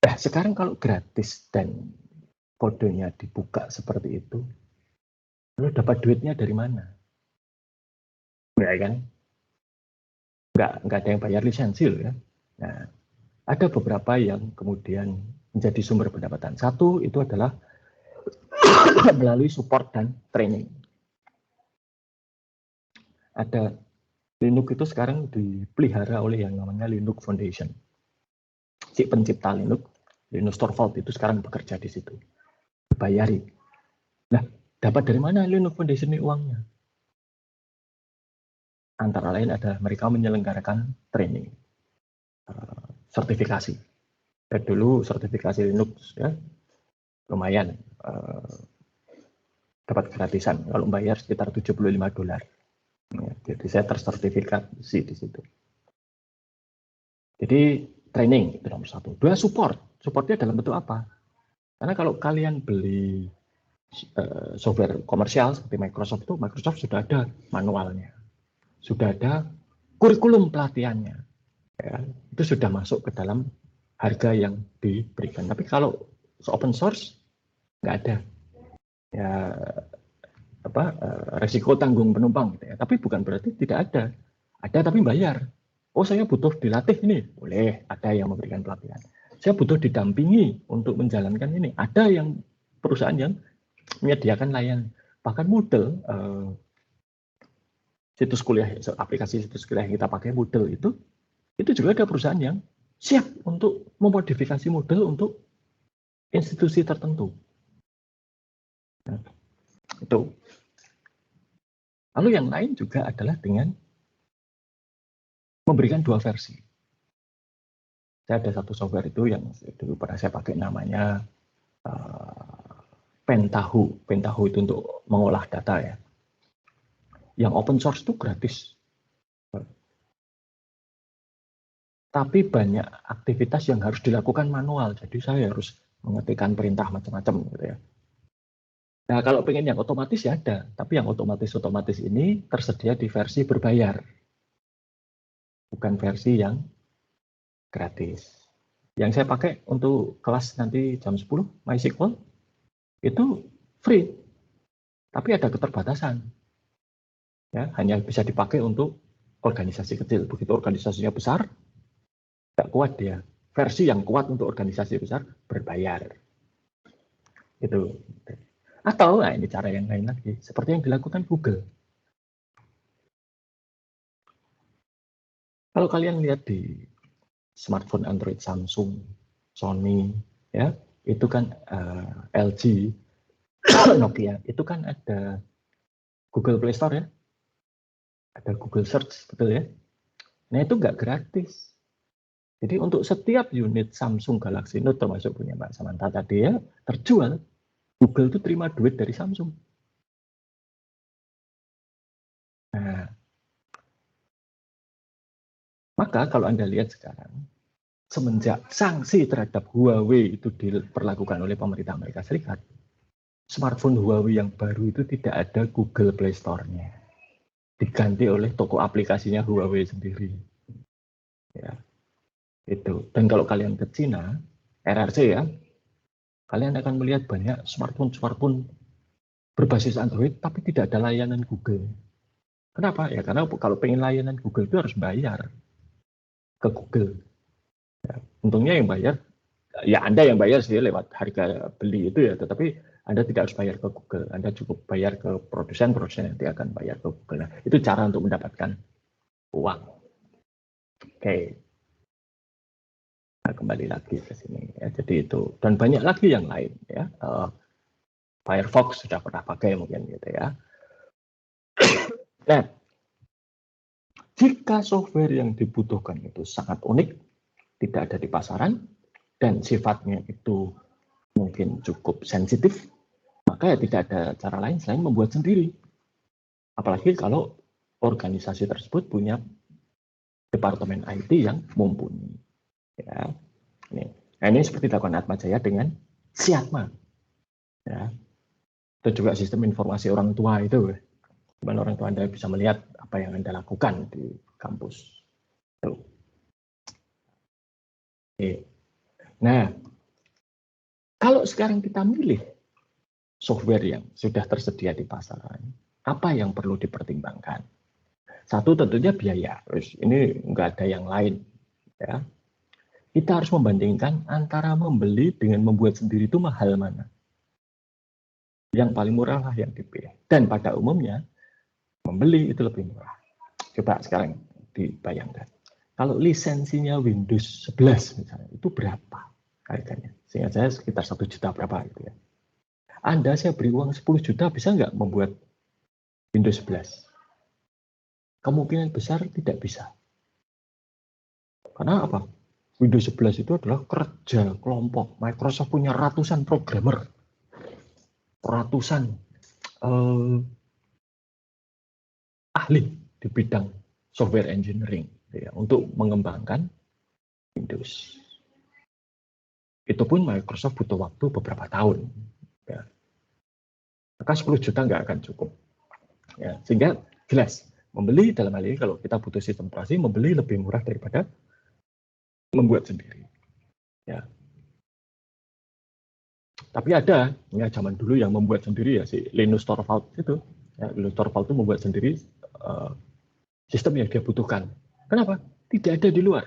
Nah, sekarang kalau gratis dan kodenya dibuka seperti itu, lalu dapat duitnya dari mana? Enggak kan? Enggak ada yang bayar lisensi loh ya. Nah, ada beberapa yang kemudian menjadi sumber pendapatan. Satu itu adalah melalui support dan training. Ada Linux itu sekarang dipelihara oleh yang namanya Linux Foundation. Si pencipta Linux Torvald itu sekarang bekerja di situ. Dibayari. Nah, dapat dari mana Linux Foundation ini uangnya? Antara lain ada mereka menyelenggarakan training, sertifikasi. Dan dulu sertifikasi Linux ya lumayan dapat gratisan. Kalau bayar sekitar $75. Ya, jadi saya tersertifikasi di situ. Jadi training itu nomor satu. Dua, support. Supportnya dalam bentuk apa? Karena kalau kalian beli software komersial seperti Microsoft sudah ada manualnya, sudah ada kurikulum pelatihannya, ya, itu sudah masuk ke dalam harga yang diberikan. Tapi kalau open source nggak ada, ya resiko tanggung penumpang, gitu ya. Tapi bukan berarti tidak ada, tapi bayar. Oh, saya butuh dilatih ini, boleh, ada yang memberikan pelatihan. Saya butuh didampingi untuk menjalankan ini, ada yang perusahaan yang menyediakan layanan. Bahkan Moodle, situs kuliah, aplikasi situs kuliah yang kita pakai Moodle itu juga ada perusahaan yang siap untuk memodifikasi Moodle untuk institusi tertentu. Nah, itu. Lalu yang lain juga adalah dengan memberikan dua versi. Saya ada satu software itu yang dulu pernah saya pakai, namanya Pentaho. Pentaho itu untuk mengolah data ya. Yang open source itu gratis. Tapi banyak aktivitas yang harus dilakukan manual. Jadi saya harus mengetikkan perintah macam-macam gitu ya. Nah, kalau pengen yang otomatis ya ada, tapi yang otomatis ini tersedia di versi berbayar. Bukan versi yang gratis. Yang saya pakai untuk kelas nanti jam 10, MySQL, itu free. Tapi ada keterbatasan. Ya, hanya bisa dipakai untuk organisasi kecil. Begitu organisasinya besar, nggak kuat dia. Versi yang kuat untuk organisasi besar berbayar. Itu. Atau, nah ini cara yang lain lagi, seperti yang dilakukan Google. Kalau kalian lihat di smartphone Android Samsung, Sony, ya itu kan LG, Nokia, itu kan ada Google Play Store ya, ada Google Search, betul ya. Nah itu nggak gratis. Jadi untuk setiap unit Samsung Galaxy Note termasuk punya Mbak Samantha tadi ya, terjual, Google itu terima duit dari Samsung. Nah, maka kalau Anda lihat sekarang, semenjak sanksi terhadap Huawei itu diperlakukan oleh pemerintah Amerika Serikat, smartphone Huawei yang baru itu tidak ada Google Play Store-nya. Diganti oleh toko aplikasinya Huawei sendiri. Ya, itu. Dan kalau kalian ke Cina, RRC ya, kalian akan melihat banyak smartphone berbasis Android, tapi tidak ada layanan Google. Kenapa? Ya karena kalau pengen layanan Google itu harus bayar ke Google. Ya, untungnya yang bayar, ya Anda yang bayar sih lewat harga beli itu ya, tetapi Anda tidak harus bayar ke Google. Anda cukup bayar ke produsen nanti akan bayar ke Google. Nah, itu cara untuk mendapatkan uang. Oke. Nah, kembali lagi ke sini. Ya, jadi itu. Dan banyak lagi yang lain. Ya. Firefox sudah pernah pakai mungkin gitu ya. Nah, jika software yang dibutuhkan itu sangat unik, tidak ada di pasaran, dan sifatnya itu mungkin cukup sensitif, maka ya tidak ada cara lain selain membuat sendiri. Apalagi kalau organisasi tersebut punya departemen IT yang mumpuni. Ya. Ini seperti dilakukan Atmajaya dengan Siatma. Ya. Itu juga sistem informasi orang tua itu. Dimana orang tua Anda bisa melihat apa yang Anda lakukan di kampus. Tuh. Oke. Nah, kalau sekarang kita milih software yang sudah tersedia di pasaran, apa yang perlu dipertimbangkan? Satu tentunya biaya. Ini nggak ada yang lain. Ya. Kita harus membandingkan antara membeli dengan membuat sendiri itu mahal mana. Yang paling murah lah yang dipilih. Dan pada umumnya, membeli itu lebih murah. Coba sekarang dibayangkan. Kalau lisensinya Windows 11 misalnya, itu berapa harganya? Seingat saya sekitar 1 juta berapa gitu ya. Anda saya beri uang 10 juta, bisa nggak membuat Windows 11? Kemungkinan besar tidak bisa. Karena apa? Windows 11 itu adalah kerja kelompok. Microsoft punya ratusan programmer. Ratusan ahli di bidang software engineering ya, untuk mengembangkan Windows. Itu pun Microsoft butuh waktu beberapa tahun. Ya. Maka 10 juta nggak akan cukup. Ya, sehingga jelas, membeli dalam hal ini kalau kita butuh sistem operasi, membeli lebih murah daripada membuat sendiri. Ya. Tapi ada, ya zaman dulu yang membuat sendiri ya si Linus Torvalds itu. Ya, Linus Torvalds itu membuat sendiri sistem yang dia butuhkan. Kenapa? Tidak ada di luar.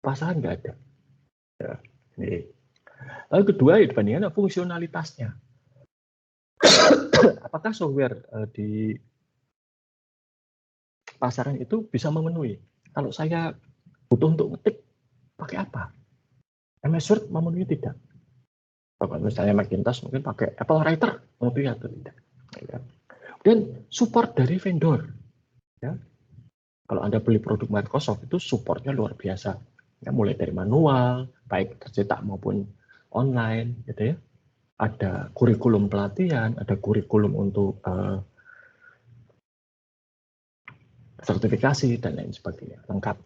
Pasaran nggak ada. Ya, ini. Lalu kedua, ya, dibandingkan fungsionalitasnya. Apakah software di pasaran itu bisa memenuhi? Kalau saya butuh untuk ngetik, pakai apa? MS Word memenuhi tidak? Kalau misalnya Macintosh mungkin pakai Apple Writer, memenuhi atau tidak? Ya. Dan support dari vendor. Ya. Kalau Anda beli produk Microsoft itu supportnya luar biasa. Ya, mulai dari manual, baik tercetak maupun online, gitu ya. Ada kurikulum pelatihan, ada kurikulum untuk sertifikasi dan lain sebagainya, lengkap.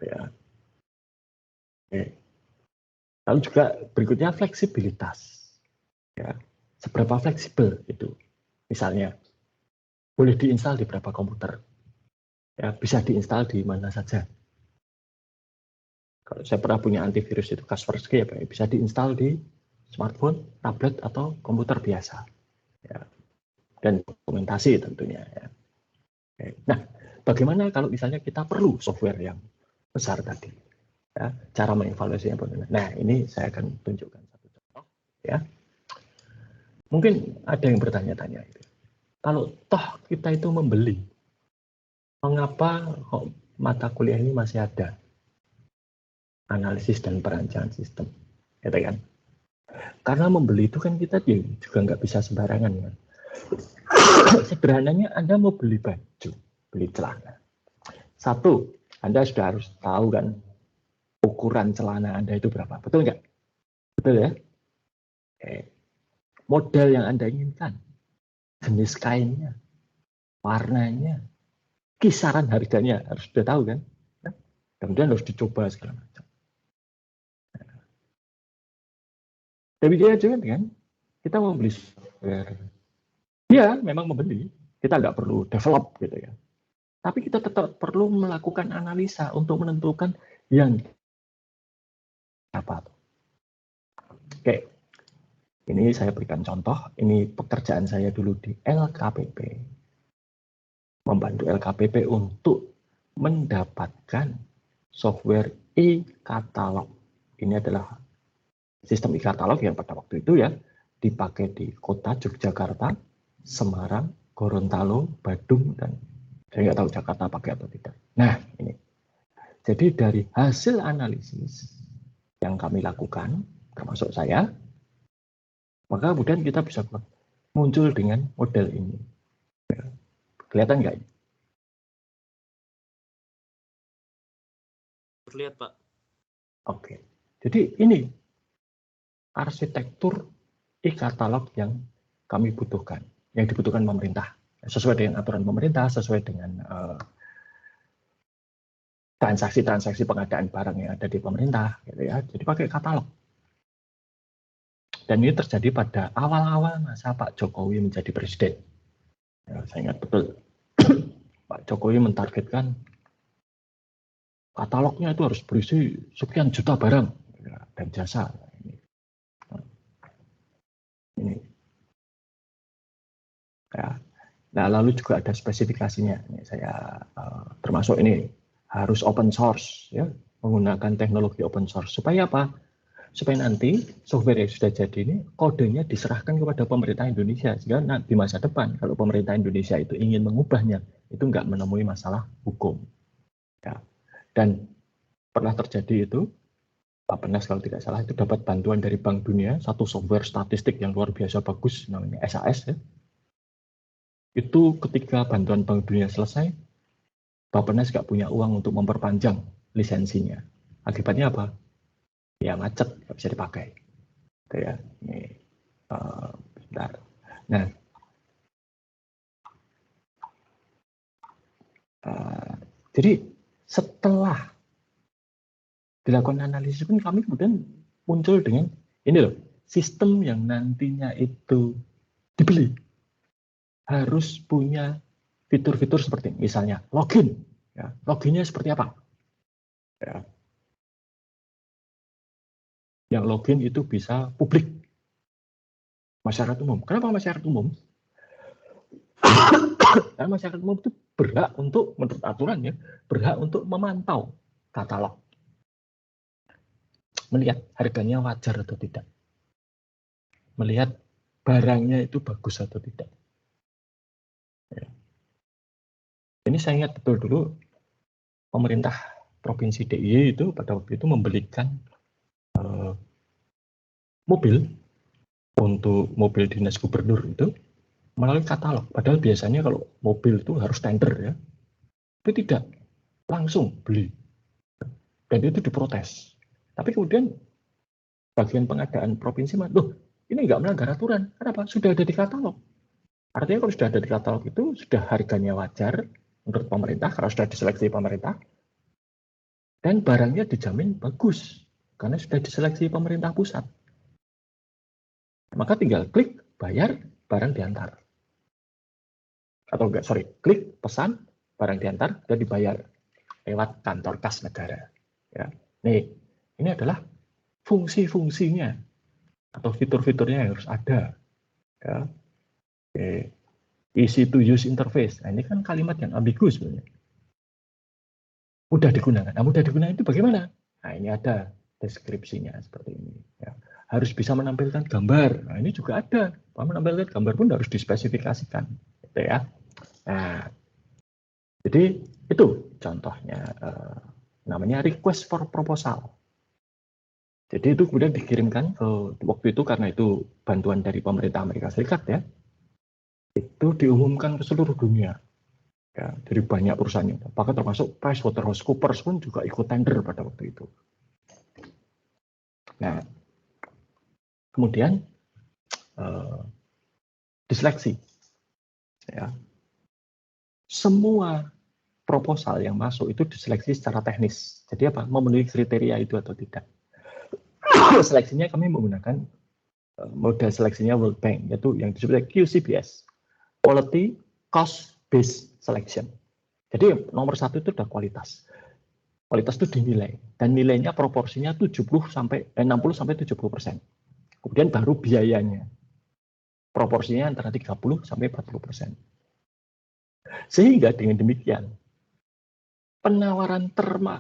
Ya. Oke. Lalu juga berikutnya fleksibilitas. Ya. Seberapa fleksibel itu? Misalnya, boleh diinstal di berapa komputer? Ya, bisa diinstal di mana saja. Kalau saya pernah punya antivirus itu Kaspersky, ya, bisa diinstal di smartphone, tablet, atau komputer biasa. Ya. Dan dokumentasi tentunya. Ya. Oke. Nah, bagaimana kalau misalnya kita perlu software yang besar tadi? Ya, cara mengevaluasinya bagaimana? Nah, ini saya akan tunjukkan satu contoh. Ya. Mungkin ada yang bertanya-tanya. Kalau toh kita itu membeli, mengapa kok mata kuliah ini masih ada? Analisis dan perancangan sistem. Gitu kan? Karena membeli itu kan kita juga nggak bisa sembarangan. Kan? Sederhananya Anda mau beli baju, beli celana. Satu, Anda sudah harus tahu kan ukuran celana Anda itu berapa. Betul nggak? Betul ya? Model yang Anda inginkan, jenis kainnya, warnanya, kisaran harganya harus sudah tahu kan? Kemudian harus dicoba segala macam. Demikian juga kan? Kita mau beli software. Ya, memang membeli. Kita nggak perlu develop gitu ya. Tapi kita tetap perlu melakukan analisa untuk menentukan yang apa. Oke, ini saya berikan contoh. Ini pekerjaan saya dulu di LKPP. Membantu LKPP untuk mendapatkan software e-katalog. Ini adalah sistem e-katalog yang pada waktu itu ya dipakai di kota Yogyakarta, Semarang, Gorontalo, Badung, dan saya nggak tahu Jakarta pakai atau tidak. Nah, ini. Jadi dari hasil analisis yang kami lakukan, termasuk saya, maka kemudian kita bisa muncul dengan model ini. Kelihatan nggak? Terlihat, Pak. Oke. Jadi ini arsitektur e-katalog yang kami butuhkan, yang dibutuhkan pemerintah. sesuai dengan aturan pemerintah, sesuai dengan transaksi-transaksi pengadaan barang yang ada di pemerintah, gitu ya. Jadi pakai katalog. Dan ini terjadi pada awal-awal masa Pak Jokowi menjadi presiden. Ya, saya ingat betul, Pak Jokowi mentargetkan katalognya itu harus berisi sekian juta barang ya, dan jasa. Ini. Ya. Nah, lalu juga ada spesifikasinya. Ini saya termasuk ini harus open source, ya, menggunakan teknologi open source. Supaya apa? Supaya nanti software yang sudah jadi ini kodenya diserahkan kepada pemerintah Indonesia. Sehingga di masa depan kalau pemerintah Indonesia itu ingin mengubahnya, itu nggak menemui masalah hukum. Ya. Dan pernah terjadi itu, Pak Penas kalau tidak salah itu dapat bantuan dari Bank Dunia, satu software statistik yang luar biasa bagus, namanya SAS. Ya. Itu ketika bantuan Bank Dunia selesai, Bappenas nggak punya uang untuk memperpanjang lisensinya. Akibatnya apa? Ya macet, nggak bisa dipakai. Oke, ya. Ini, bentar. Nah, jadi setelah dilakukan analisis pun kami kemudian muncul dengan ini loh, sistem yang nantinya itu dibeli harus punya fitur-fitur seperti ini. Misalnya login, ya, loginnya seperti apa? Ya. Yang login itu bisa publik, masyarakat umum. Kenapa masyarakat umum? Karena masyarakat umum itu berhak untuk, menurut aturannya, berhak untuk memantau katalog, melihat harganya wajar atau tidak, melihat barangnya itu bagus atau tidak. Ya. Ini saya ingat betul dulu pemerintah Provinsi DIY itu pada waktu itu membelikan mobil untuk mobil dinas gubernur itu melalui katalog. Padahal biasanya kalau mobil itu harus tender ya, tapi tidak, langsung beli. Dan itu diprotes. Tapi kemudian bagian pengadaan provinsi, loh ini nggak melanggar aturan. Kenapa? Sudah ada di katalog. Artinya kalau sudah ada di katalog itu sudah harganya wajar menurut pemerintah, karena sudah diseleksi pemerintah, dan barangnya dijamin bagus karena sudah diseleksi pemerintah pusat. Maka tinggal klik, bayar, barang diantar. Atau enggak, sorry, klik, pesan, barang diantar, dan dibayar lewat kantor kas negara. Ya. Nih, ini adalah fungsi-fungsinya atau fitur-fiturnya yang harus ada. Ya. Oke. Easy to use interface. Nah, ini kan kalimat yang ambigu sebenarnya. Mudah digunakan. Nah, mudah digunakan itu bagaimana? Nah, ini ada deskripsinya seperti ini. Ya. Harus bisa menampilkan gambar. Nah, ini juga ada. Menampilkan gambar pun harus dispesifikasikan. Gitu ya. Nah, jadi itu contohnya. Namanya request for proposal. Jadi itu kemudian dikirimkan ke waktu itu karena itu bantuan dari pemerintah Amerika Serikat ya. Itu diumumkan ke seluruh dunia. Ya, dari banyak perusahaannya. Bahkan termasuk PricewaterhouseCoopers pun juga ikut tender pada waktu itu. Nah, kemudian diseleksi. Ya. Semua proposal yang masuk itu diseleksi secara teknis. Jadi apa? Memenuhi kriteria itu atau tidak. Seleksinya kami menggunakan model seleksinya World Bank, yaitu yang disebut QCBS, Quality Cost Based Selection. Jadi nomor satu itu adalah kualitas. Kualitas itu dinilai dan nilainya proporsinya 60 sampai 70%. Kemudian baru biayanya. Proporsinya antara 30 sampai 40%. Sehingga dengan demikian penawaran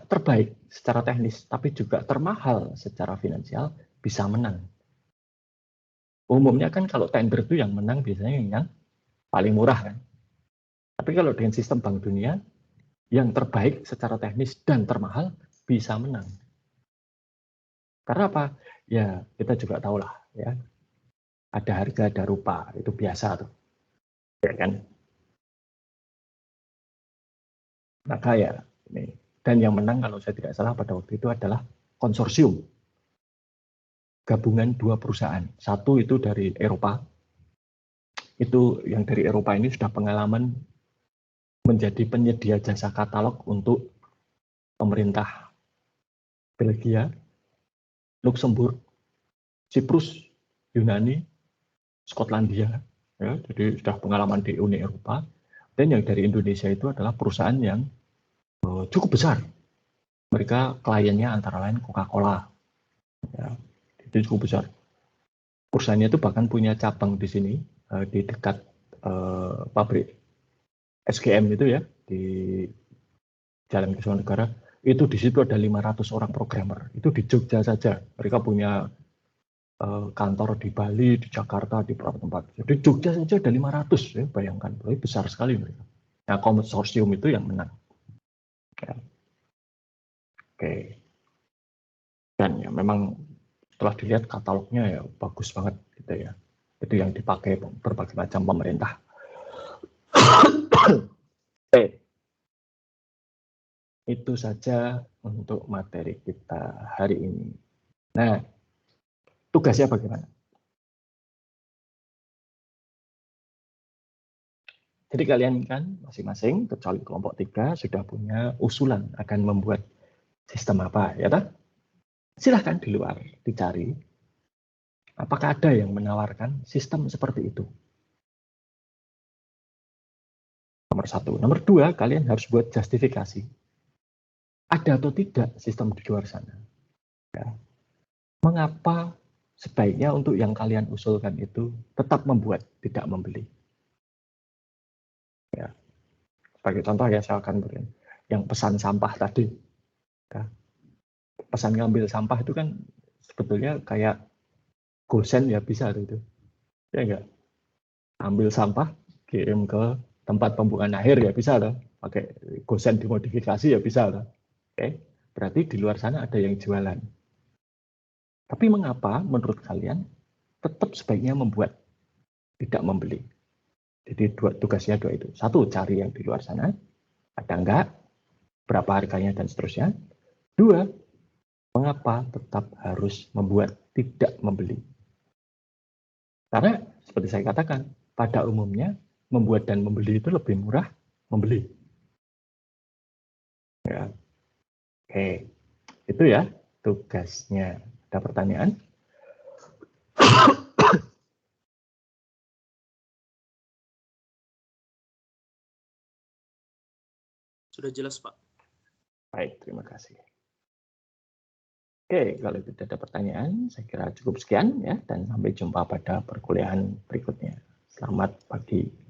terbaik secara teknis tapi juga termahal secara finansial bisa menang. Umumnya kan kalau tender itu yang menang biasanya yang paling murah kan. Tapi kalau dengan sistem Bank Dunia, yang terbaik secara teknis dan termahal bisa menang. Karena apa? Ya kita juga tahu lah ya. Ada harga, ada rupa, itu biasa tuh. Ya kan? Maka ya ini. Dan yang menang kalau saya tidak salah pada waktu itu adalah konsorsium. Gabungan dua perusahaan. Satu itu dari Eropa, itu yang dari Eropa ini sudah pengalaman menjadi penyedia jasa katalog untuk pemerintah Belgia, Luxembourg, Siprus, Yunani, Skotlandia, ya, jadi sudah pengalaman di Uni Eropa. Dan yang dari Indonesia itu adalah perusahaan yang cukup besar. Mereka kliennya antara lain Coca-Cola, ya, itu cukup besar. Perusahaannya itu bahkan punya cabang di sini, di dekat pabrik SGM itu ya, di Jalan Kesuma itu di situ ada 500 orang programmer. Itu di Jogja saja. Mereka punya kantor di Bali, di Jakarta, di beberapa tempat. Jadi Jogja saja ada 500 ya, bayangkan. Besar sekali mereka. Nah, konsorsium itu yang menang. Ya. Oke. Dan ya memang setelah dilihat katalognya ya bagus banget gitu ya. Itu yang dipakai berbagai macam pemerintah. Oke. Itu saja untuk materi kita hari ini. Nah, tugasnya bagaimana? Jadi kalian kan masing-masing, kecuali kelompok 3, sudah punya usulan akan membuat sistem apa, ya tak? Silahkan di luar dicari. Apakah ada yang menawarkan sistem seperti itu? Nomor 1. Nomor 2, kalian harus buat justifikasi. Ada atau tidak sistem di luar sana? Ya. Mengapa sebaiknya untuk yang kalian usulkan itu tetap membuat, tidak membeli? Ya. Sebagai contoh ya, saya akan beri yang pesan sampah tadi. Ya. Pesan ngambil sampah itu kan sebetulnya kayak gosen ya, bisa itu. Ya enggak? Ambil sampah, kirim ke tempat pembuangan akhir ya bisa loh. Pakai gosen dimodifikasi ya bisa loh. Oke. Berarti di luar sana ada yang jualan. Tapi mengapa menurut kalian tetap sebaiknya membuat, tidak membeli? Jadi tugasnya 2 itu. 1, cari yang di luar sana. Ada enggak? Berapa harganya dan seterusnya. 2, mengapa tetap harus membuat, tidak membeli? Karena seperti saya katakan, pada umumnya membuat dan membeli itu lebih murah membeli. Ya. Oke, itu ya tugasnya. Ada pertanyaan? Sudah jelas, Pak. Baik, terima kasih. Oke, kalau tidak ada pertanyaan, saya kira cukup sekian ya, dan sampai jumpa pada perkuliahan berikutnya. Selamat pagi.